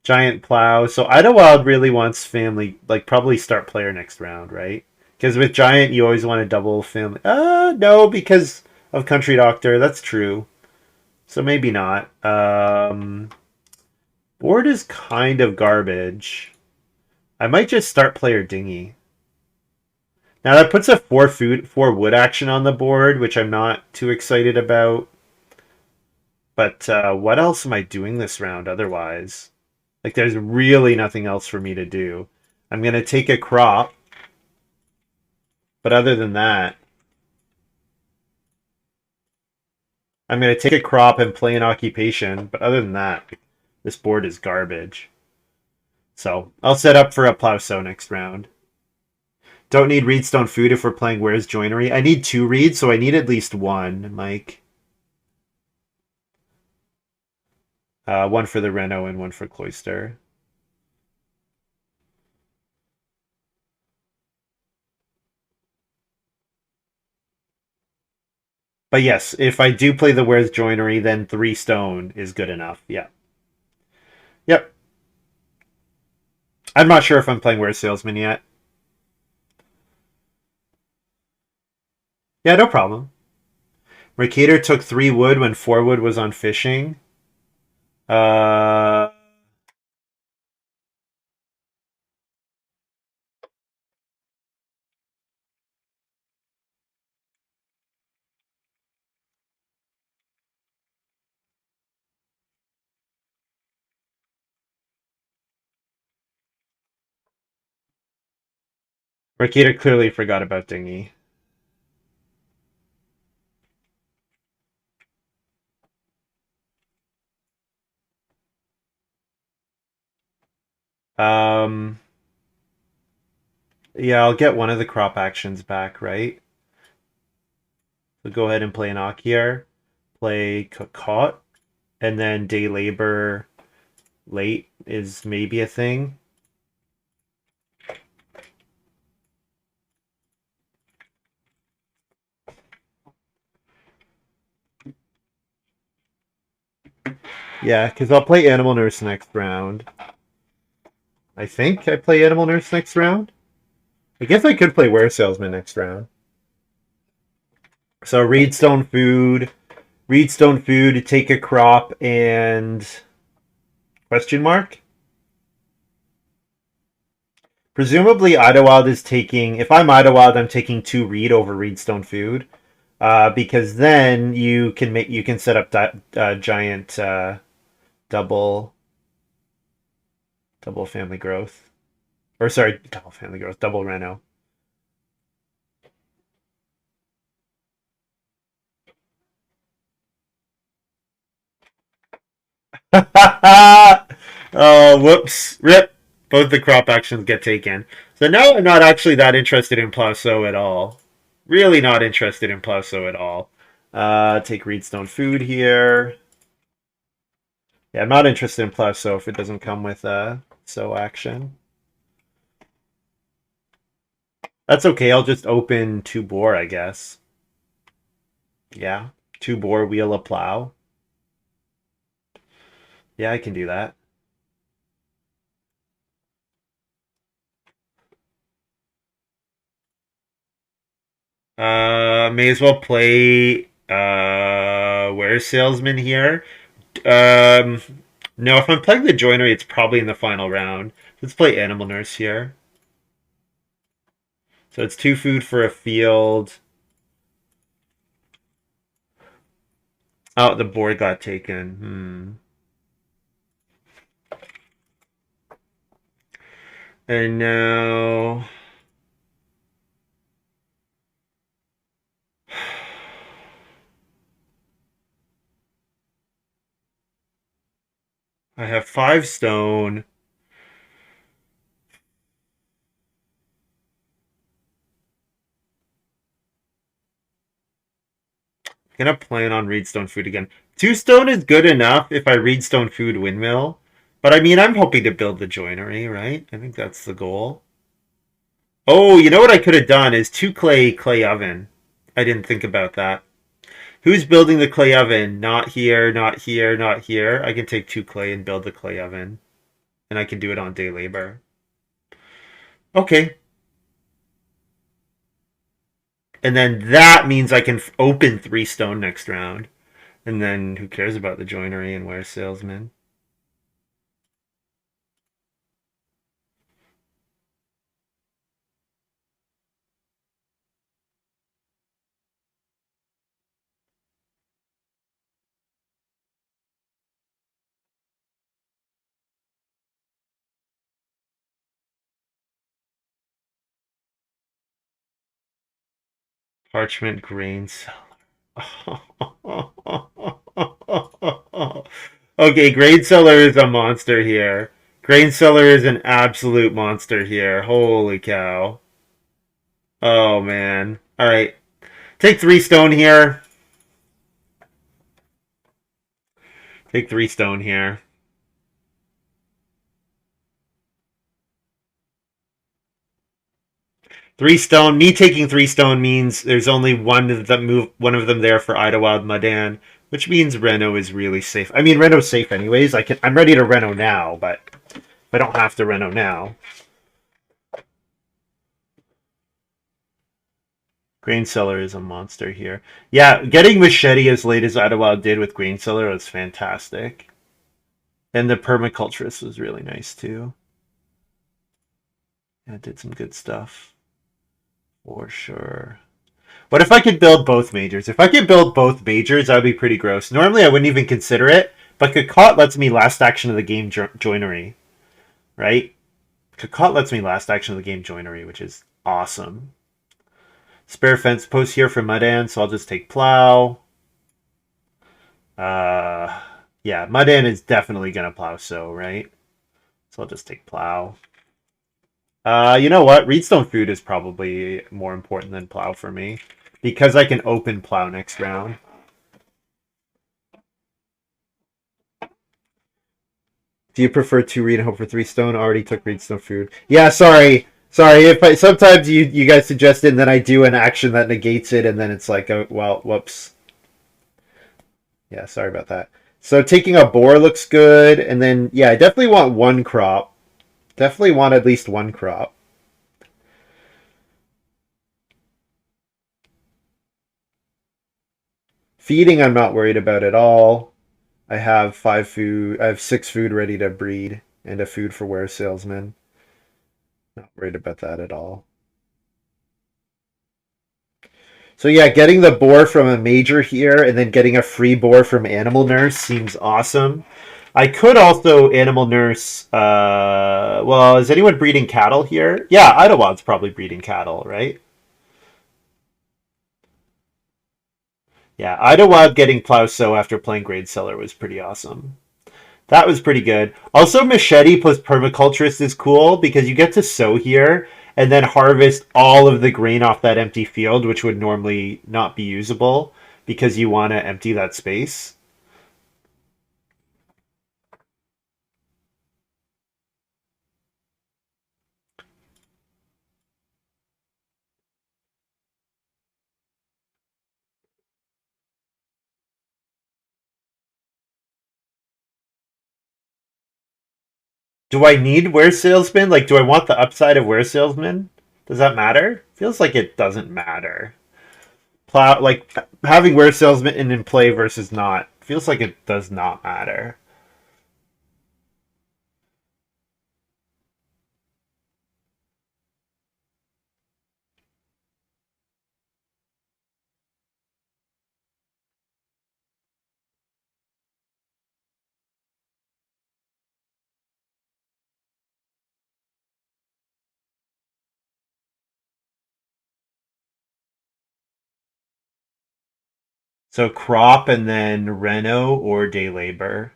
Giant plow. So Idyllwild really wants family, like probably start player next round, right? Because with giant, you always want a double family. No, because of country doctor. That's true. So maybe not. Board is kind of garbage. I might just start player dinghy. Now that puts a 4 wood action on the board, which I'm not too excited about. But what else am I doing this round otherwise? Like, there's really nothing else for me to do. I'm going to take a crop. But other than that, I'm going to take a crop and play an occupation. But other than that, this board is garbage. So I'll set up for a plow sow next round. Don't need reedstone food if we're playing Where's Joinery. I need 2 reeds, so I need at least 1, Mike. One for the Reno and one for Cloister. But yes, if I do play the Where's Joinery, then 3 stone is good enough. Yeah. Yep. I'm not sure if I'm playing Where's Salesman yet. Yeah, no problem. Mercator took 3 wood when 4 wood was on fishing. Uh, Mercator clearly forgot about Dinghy. Um, yeah, I'll get one of the crop actions back, right? So go ahead and play an Akier, play Kakot, and then Day Labor late is maybe a thing. Yeah, because I'll play Animal Nurse next round. I think I play Animal Nurse next round. I guess I could play Were Salesman next round. So Reedstone Food, take a crop, and question mark? Presumably Idyllwild is taking, if I'm Idyllwild, I'm taking 2 Reed over Reedstone Food. Because then you can set up giant double family growth. Or sorry, double family growth, double Reno. Oh, whoops. Rip. Both the crop actions get taken. So now I'm not actually that interested in Plaso at all. Really not interested in Plaso at all. Take Reedstone Food here. Yeah, I'm not interested in Plaso if it doesn't come with a sow action. That's okay. I'll just open 2 bore, I guess. Yeah. 2 bore, wheel a plow. Yeah, I can do that. May as well play Where's Salesman here. Um, no, if I'm playing the joinery, it's probably in the final round. Let's play Animal Nurse here. So it's 2 food for a field. Oh, the board got taken. And now I have 5 stone. I'm gonna plan on Reedstone Food again. 2 stone is good enough if I Reedstone Food windmill. But I mean, I'm hoping to build the joinery, right? I think that's the goal. Oh, you know what I could have done is 2 clay oven. I didn't think about that. Who's building the clay oven? Not here, not here, not here. I can take 2 clay and build the clay oven. And I can do it on day labor. Okay. And then that means I can open 3 stone next round. And then who cares about the joinery and Where's Salesman? Parchment grains. Okay, grain seller is a monster here. Grain seller is an absolute monster here. Holy cow. Oh man. Alright. Take 3 stone here. Take 3 stone here. 3 stone. Me taking 3 stone means there's only one of them there for Idyllwild Muddan, which means Reno is really safe. I mean, Reno's safe anyways. I'm ready to Reno now, but I don't have to Reno now. Grain seller is a monster here. Yeah, getting machete as late as Idyllwild did with grain seller was fantastic. And the permaculturist was really nice too. Yeah, did some good stuff. For sure. What if I could build both majors? If I could build both majors, that would be pretty gross. Normally, I wouldn't even consider it, but Kakot lets me last action of the game joinery, right? Kakot lets me last action of the game joinery, which is awesome. Spare fence post here for Muddan, so I'll just take plow. Yeah, Muddan is definitely going to plow so, right? So I'll just take plow. You know what? Reedstone food is probably more important than plow for me because I can open plow next round. Do you prefer 2 reed and hope for 3 stone? Already took Reedstone food. Yeah, sorry. Sorry, if sometimes you guys suggest it and then I do an action that negates it and then it's like, oh, well, whoops. Yeah, sorry about that. So taking a boar looks good, and then, yeah, I definitely want 1 crop. Definitely want at least 1 crop. Feeding I'm not worried about at all. I have 5 food, I have 6 food ready to breed, and a food for ware salesman. Not worried about that at all. So yeah, getting the boar from a major here and then getting a free boar from Animal Nurse seems awesome. I could also Animal Nurse, well, is anyone breeding cattle here? Yeah, Idyllwild's probably breeding cattle, right? Yeah, Idyllwild getting Plow So after playing Grade Seller was pretty awesome. That was pretty good. Also, Machete plus Permaculturist is cool because you get to sow here and then harvest all of the grain off that empty field, which would normally not be usable because you want to empty that space. Do I need Ware Salesman? Like, do I want the upside of Ware Salesman? Does that matter? Feels like it doesn't matter. Plow, like, having Ware Salesman in play versus not feels like it does not matter. So crop and then reno or day labor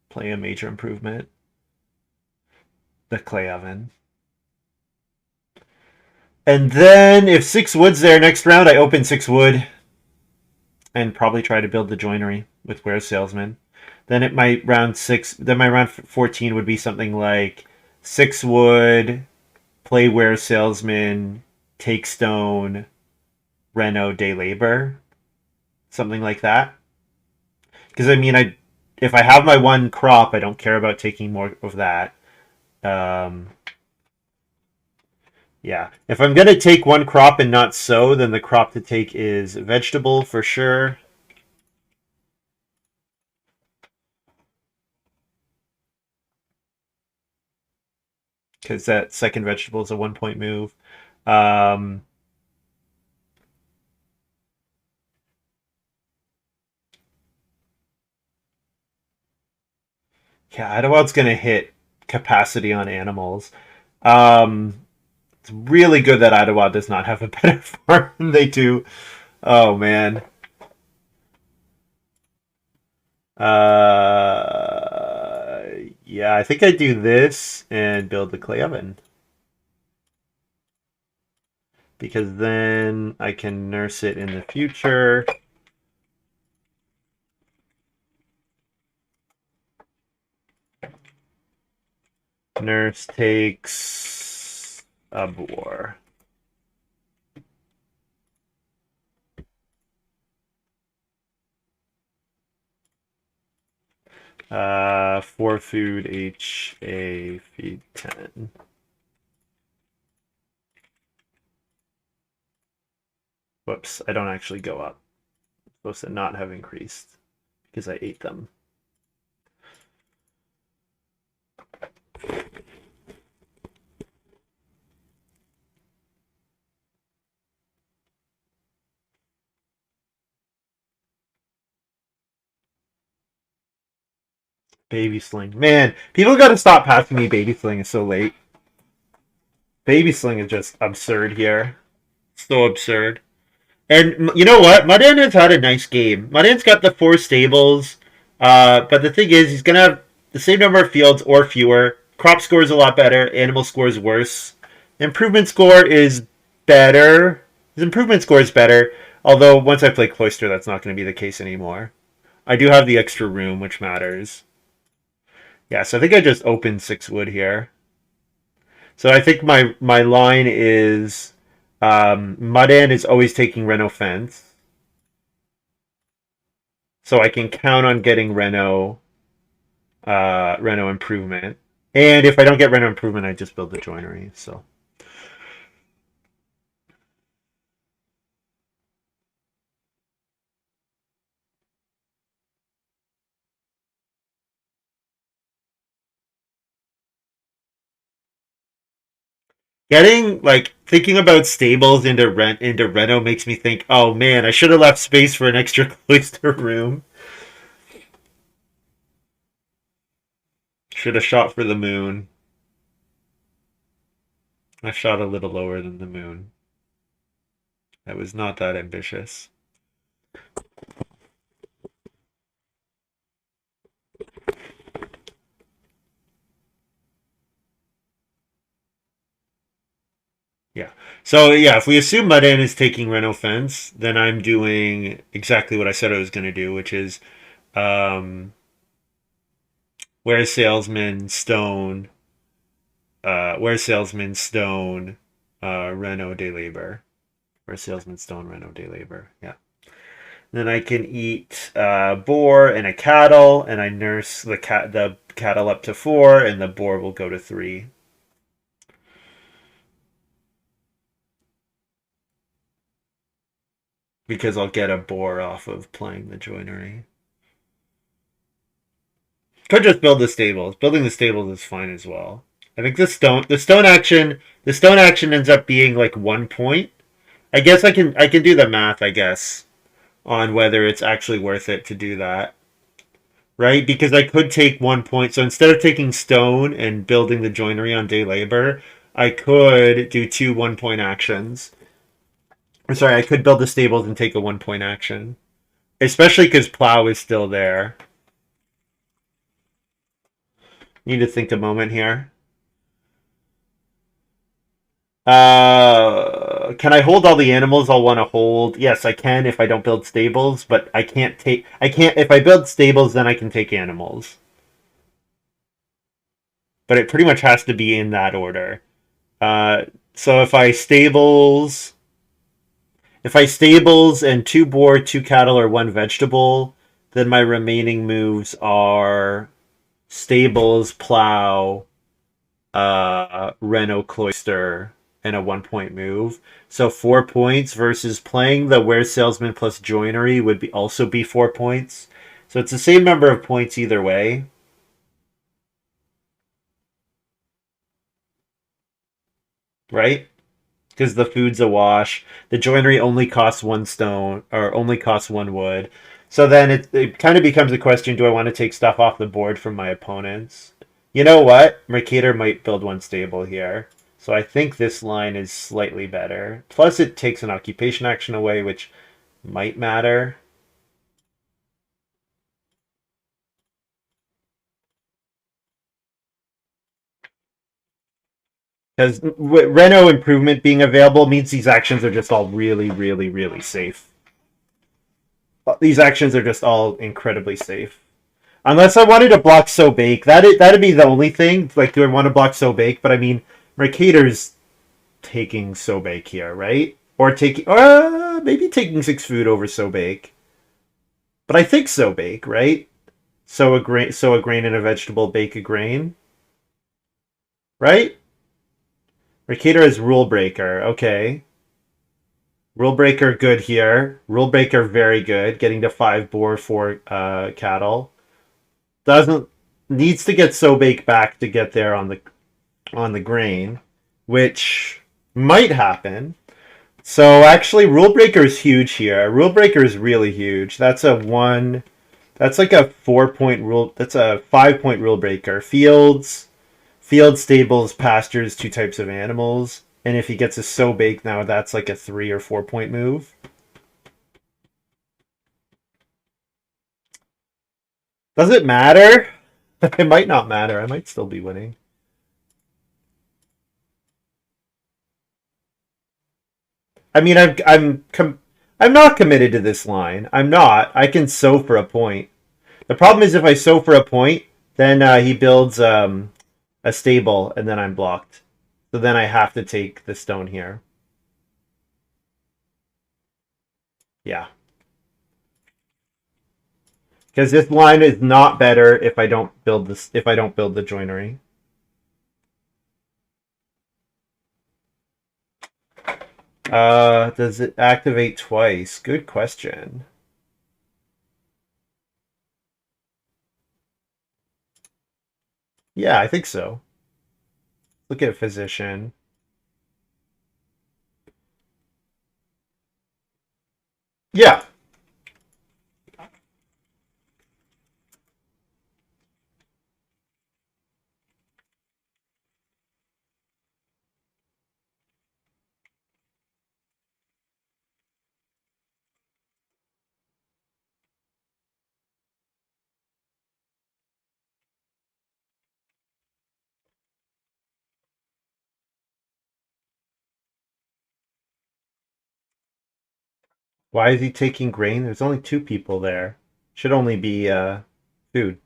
play a major improvement. The clay oven. And then if 6 wood's there next round, I open 6 wood and probably try to build the joinery with Ware Salesman. Then it might round 6. Then my round 14 would be something like 6 wood, play Ware Salesman, take stone, reno, day labor, something like that. Because I mean, if I have my 1 crop, I don't care about taking more of that. Yeah, if I'm gonna take 1 crop and not sow, then the crop to take is vegetable for sure. Because that second vegetable is a 1 point move. Um, yeah, Idyllwild's gonna hit capacity on animals. It's really good that Idyllwild does not have a better farm than they do. Oh man. Yeah, I think I do this and build the clay oven because then I can nurse it in the future. Nurse takes a boar. Four food HA feed 10. Whoops, I don't actually go up. I'm supposed to not have increased because I ate them. Baby sling. Man, people gotta stop passing me baby sling. It's so late. Baby sling is just absurd here. So absurd. And you know what? Muddan has had a nice game. Muddan's got the four stables, but the thing is, he's gonna have the same number of fields or fewer. Crop score is a lot better. Animal score is worse. Improvement score is better. His improvement score is better. Although once I play Cloister, that's not going to be the case anymore. I do have the extra room, which matters. Yeah, so I think I just opened 6 wood here. So I think my line is Muddan is always taking Reno Fence. So I can count on getting Reno Improvement. And if I don't get Reno Improvement, I just build the joinery. So getting like thinking about stables into Reno makes me think, oh man, I should have left space for an extra cloister room. Should have shot for the moon. I shot a little lower than the moon. I was not that ambitious. Yeah. So yeah, if we assume Muddan is taking Reno Fence, then I'm doing exactly what I said I was going to do, which is um, where salesman stone, Reno de labor, where salesman stone Reno de labor. Yeah. Then I can eat boar and a cattle, and I nurse the cattle up to 4, and the boar will go to 3. Because I'll get a boar off of playing the joinery. Could just build the stables. Building the stables is fine as well. I think the stone action ends up being like 1 point. I guess I can do the math, I guess, on whether it's actually worth it to do that. Right? Because I could take 1 point. So instead of taking stone and building the joinery on day labor, I could do 2 1 point actions. I'm sorry, I could build the stables and take a 1 point action. Especially because plow is still there. Need to think a moment here. Can I hold all the animals I'll want to hold? Yes, I can if I don't build stables, but I can't take. I can't if I build stables, then I can take animals. But it pretty much has to be in that order. So if I stables and 2 boar, 2 cattle, or 1 vegetable, then my remaining moves are stables, plow, Reno Cloister, and a 1 point move. So 4 points versus playing the Where Salesman plus Joinery would be also be 4 points. So it's the same number of points either way, right? Because the food's a wash. The joinery only costs 1 stone or only costs 1 wood. So then it kind of becomes a question: do I want to take stuff off the board from my opponents? You know what? Mercator might build 1 stable here. So I think this line is slightly better. Plus, it takes an occupation action away, which might matter. Because Reno improvement being available means these actions are just all really, really, really safe. These actions are just all incredibly safe. Unless I wanted to block So Bake. That'd be the only thing. Like, do I want to block So Bake? But I mean, Mercator's taking So Bake here, right? Or taking, maybe taking 6 food over So Bake. But I think So Bake, right? So a grain and a vegetable, bake a grain, right? Mercator is Rule Breaker. Okay. Rule Breaker good here. Rule Breaker very good. Getting to 5 boar, 4 cattle. Doesn't needs to get Sobake back to get there on the grain, which might happen. So actually, Rule Breaker is huge here. Rule Breaker is really huge. That's a one. That's like a 4 point rule. That's a 5 point rule breaker. Field stables, pastures, 2 types of animals. And if he gets a so bake now, that's like a 3 or 4 point move. Does it matter? It might not matter. I might still be winning. I mean, I'm not committed to this line. I'm not. I can sow for a point. The problem is if I sow for a point, then he builds a stable, and then I'm blocked. So then I have to take the stone here. Yeah, because this line is not better if I don't build this. If I don't build the joinery. Does it activate twice? Good question. Yeah, I think so. Look at physician. Yeah. Why is he taking grain? There's only 2 people there. Should only be food.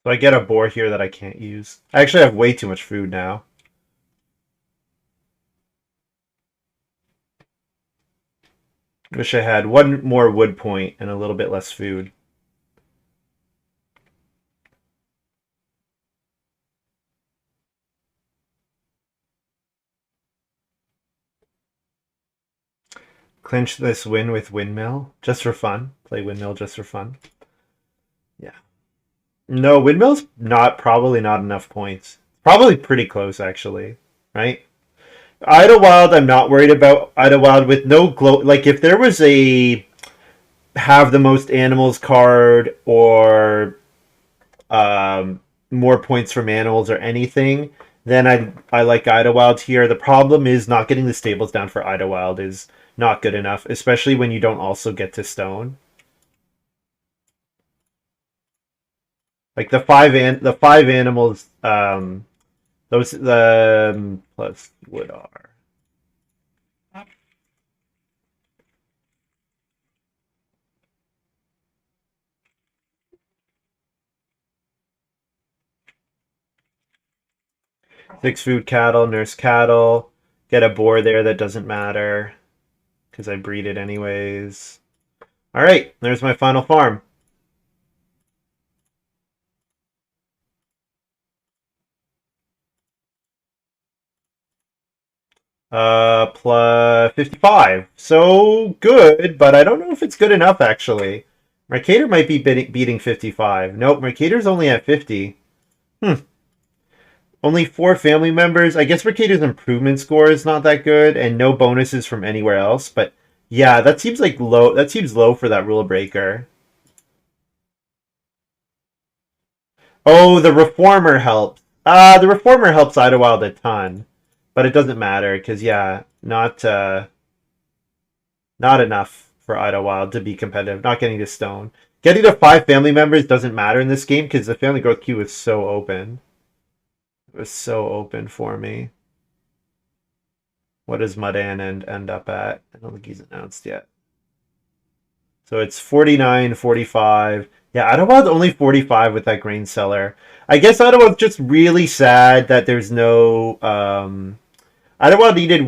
So I get a boar here that I can't use. I actually have way too much food now. Wish I had one more wood point and a little bit less food. Clinch this win with windmill just for fun. Play windmill just for fun. Yeah. No, windmill's not probably not enough points. Probably pretty close actually, right? Idyllwild, I'm not worried about Idyllwild with no glow. Like if there was a have the most animals card or more points from animals or anything, then I like Idyllwild here. The problem is not getting the stables down for Idyllwild is not good enough, especially when you don't also get to stone. Like the 5 animals, those the plus wood are. 6 food cattle, nurse cattle. Get a boar there that doesn't matter because I breed it anyways. All right, there's my final farm. Plus 55. So good, but I don't know if it's good enough actually. Mercator might be beating 55. Nope, Mercator's only at 50. Hmm. Only 4 family members. I guess Mercator's improvement score is not that good, and no bonuses from anywhere else. But yeah, that seems like low. That seems low for that rule breaker. Oh, the Reformer helps. The Reformer helps Idyllwild a ton, but it doesn't matter because yeah, not enough for Idyllwild to be competitive. Not getting to stone. Getting to 5 family members doesn't matter in this game because the family growth queue is so open. It was so open for me. What does Muddan end up at? I don't think he's announced yet. So it's 49, 45. Yeah, Idyllwild's only 45 with that grain seller. I guess Idyllwild's just really sad that there's no Idyllwild needed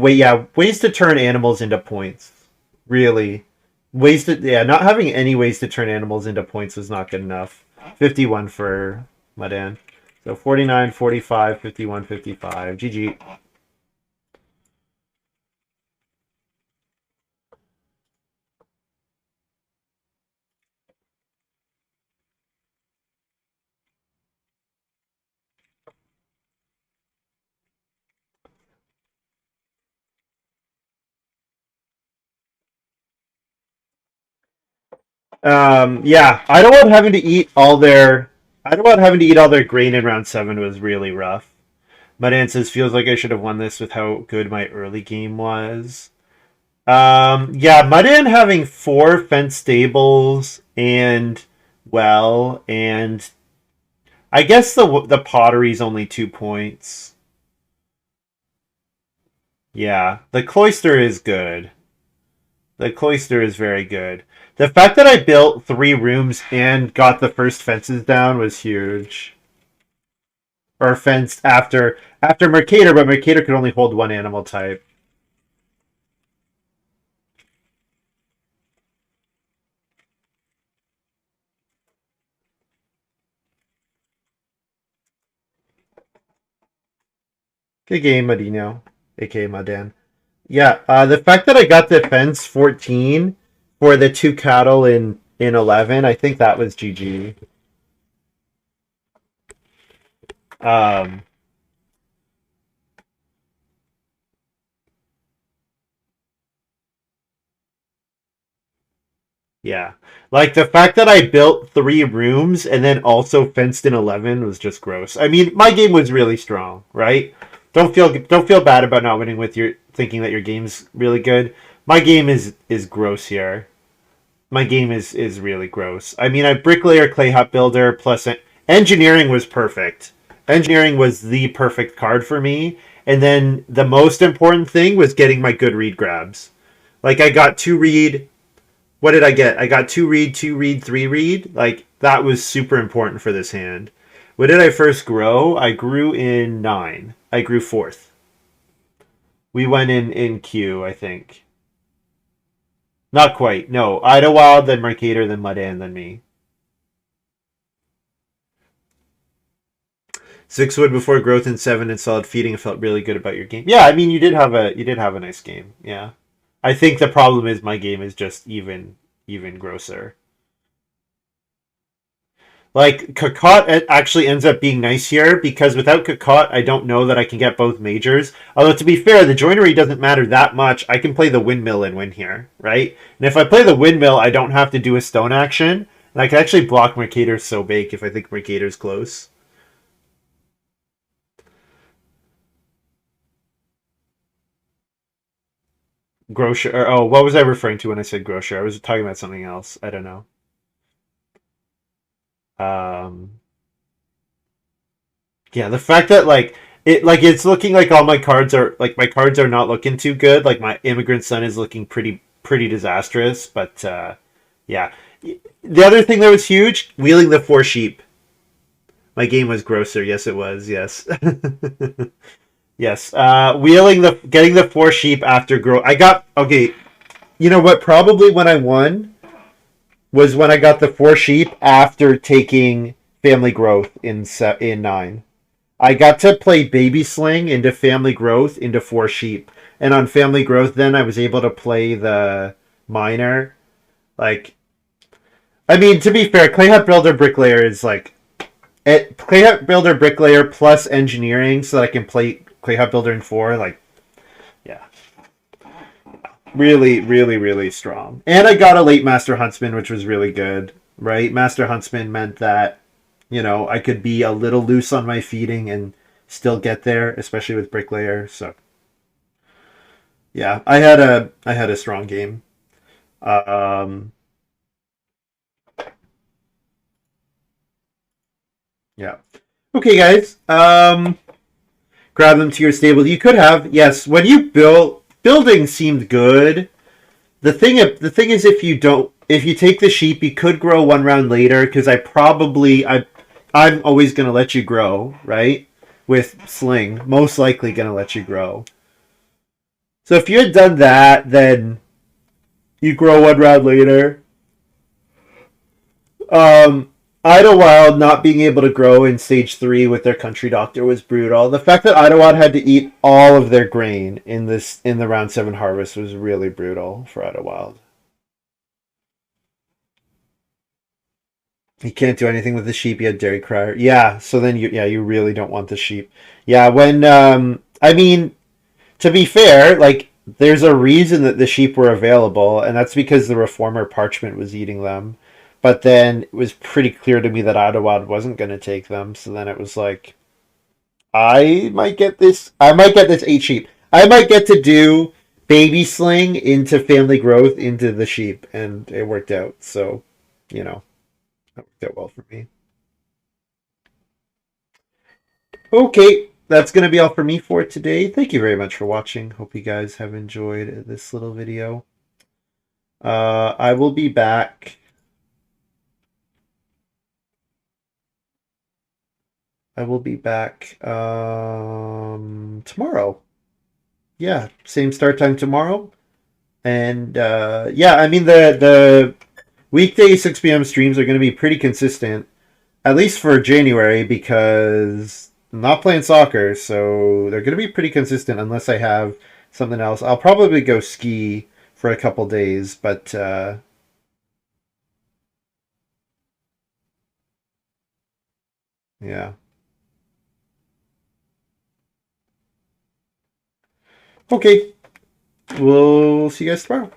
ways to turn animals into points. Really. Not having any ways to turn animals into points was not good enough. 51 for Muddan. So 49, 45, 51, 55. GG. Yeah, Idyllwild having to eat all their grain in round 7 was really rough. Muddan says feels like I should have won this with how good my early game was. Yeah, Muddan having 4 fence stables and and I guess the pottery's only 2 points. Yeah, the cloister is good. The cloister is very good. The fact that I built 3 rooms and got the first fences down was huge. Or fenced after Mercator, but Mercator could only hold 1 animal type. Good game, Madino, aka Muddan. Yeah, the fact that I got the fence 14 for the 2 cattle in 11, I think that was GG. Um, yeah, like the fact that I built 3 rooms and then also fenced in 11 was just gross. I mean, my game was really strong, right? Don't feel bad about not winning with your thinking that your game's really good. My game is gross here. My game is really gross. I mean, I bricklayer, clay hut builder plus engineering was perfect. Engineering was the perfect card for me, and then the most important thing was getting my good read grabs. Like I got 2 read. What did I get? I got 2 read, 2 read, 3 read. Like that was super important for this hand. What did I first grow? I grew in 9. I grew 4th. We went in Q, I think. Not quite. No, Idyllwild, then Mercator, then Muddan, then me. 6 wood before growth in 7 and solid feeding. I felt really good about your game. Yeah, I mean you did have a nice game. Yeah, I think the problem is my game is just even grosser. Like Kakot actually ends up being nice here because without Kakot, I don't know that I can get both majors. Although to be fair, the joinery doesn't matter that much. I can play the windmill and win here, right? And if I play the windmill, I don't have to do a stone action, and I can actually block Mercator's so bake if I think Mercator's close. Grocer. Oh, what was I referring to when I said grocer? I was talking about something else. I don't know. Um, yeah, the fact that it's looking like all my cards are like my cards are not looking too good. Like my immigrant son is looking pretty disastrous. But yeah, the other thing that was huge, wheeling the 4 sheep. My game was grosser. Yes, it was. Yes. Yes. Getting the four sheep after grow. I got okay. You know what? Probably when I won was when I got the four sheep after taking family growth in 9. I got to play baby sling into family growth into four sheep, and on family growth, then I was able to play the miner. Like, I mean, to be fair, Clay Hut Builder Bricklayer is like Clay Hut Builder Bricklayer plus engineering, so that I can play Clay Hut Builder in 4. Like, yeah, really, really, really strong. And I got a late Master Huntsman, which was really good. Right, Master Huntsman meant that I could be a little loose on my feeding and still get there, especially with Bricklayer. So yeah, I had a strong game. Um, yeah. Okay, guys. Grab them to your stable. You could have, yes. When you building seemed good. The thing is, if you take the sheep, you could grow one round later because I'm always gonna let you grow, right? With sling, most likely gonna let you grow. So if you had done that, then you grow one round later. Um, Idyllwild not being able to grow in stage 3 with their country doctor was brutal. The fact that Idyllwild had to eat all of their grain in the round 7 harvest was really brutal for Idyllwild. He can't do anything with the sheep. He had Dairy Crier. Yeah, so then you really don't want the sheep. Yeah, when I mean, to be fair, like there's a reason that the sheep were available, and that's because the reformer parchment was eating them. But then it was pretty clear to me that Adawad wasn't going to take them. So then it was like, I might get this. I might get this 8 sheep. I might get to do baby sling into family growth into the sheep, and it worked out. So, you know, that worked out well for me. Okay, that's going to be all for me for today. Thank you very much for watching. Hope you guys have enjoyed this little video. I will be back. I will be back tomorrow. Yeah, same start time tomorrow. And yeah, I mean the weekday 6 p.m. streams are going to be pretty consistent, at least for January, because I'm not playing soccer, so they're going to be pretty consistent unless I have something else. I'll probably go ski for a couple days, but yeah. Okay, we'll see you guys tomorrow.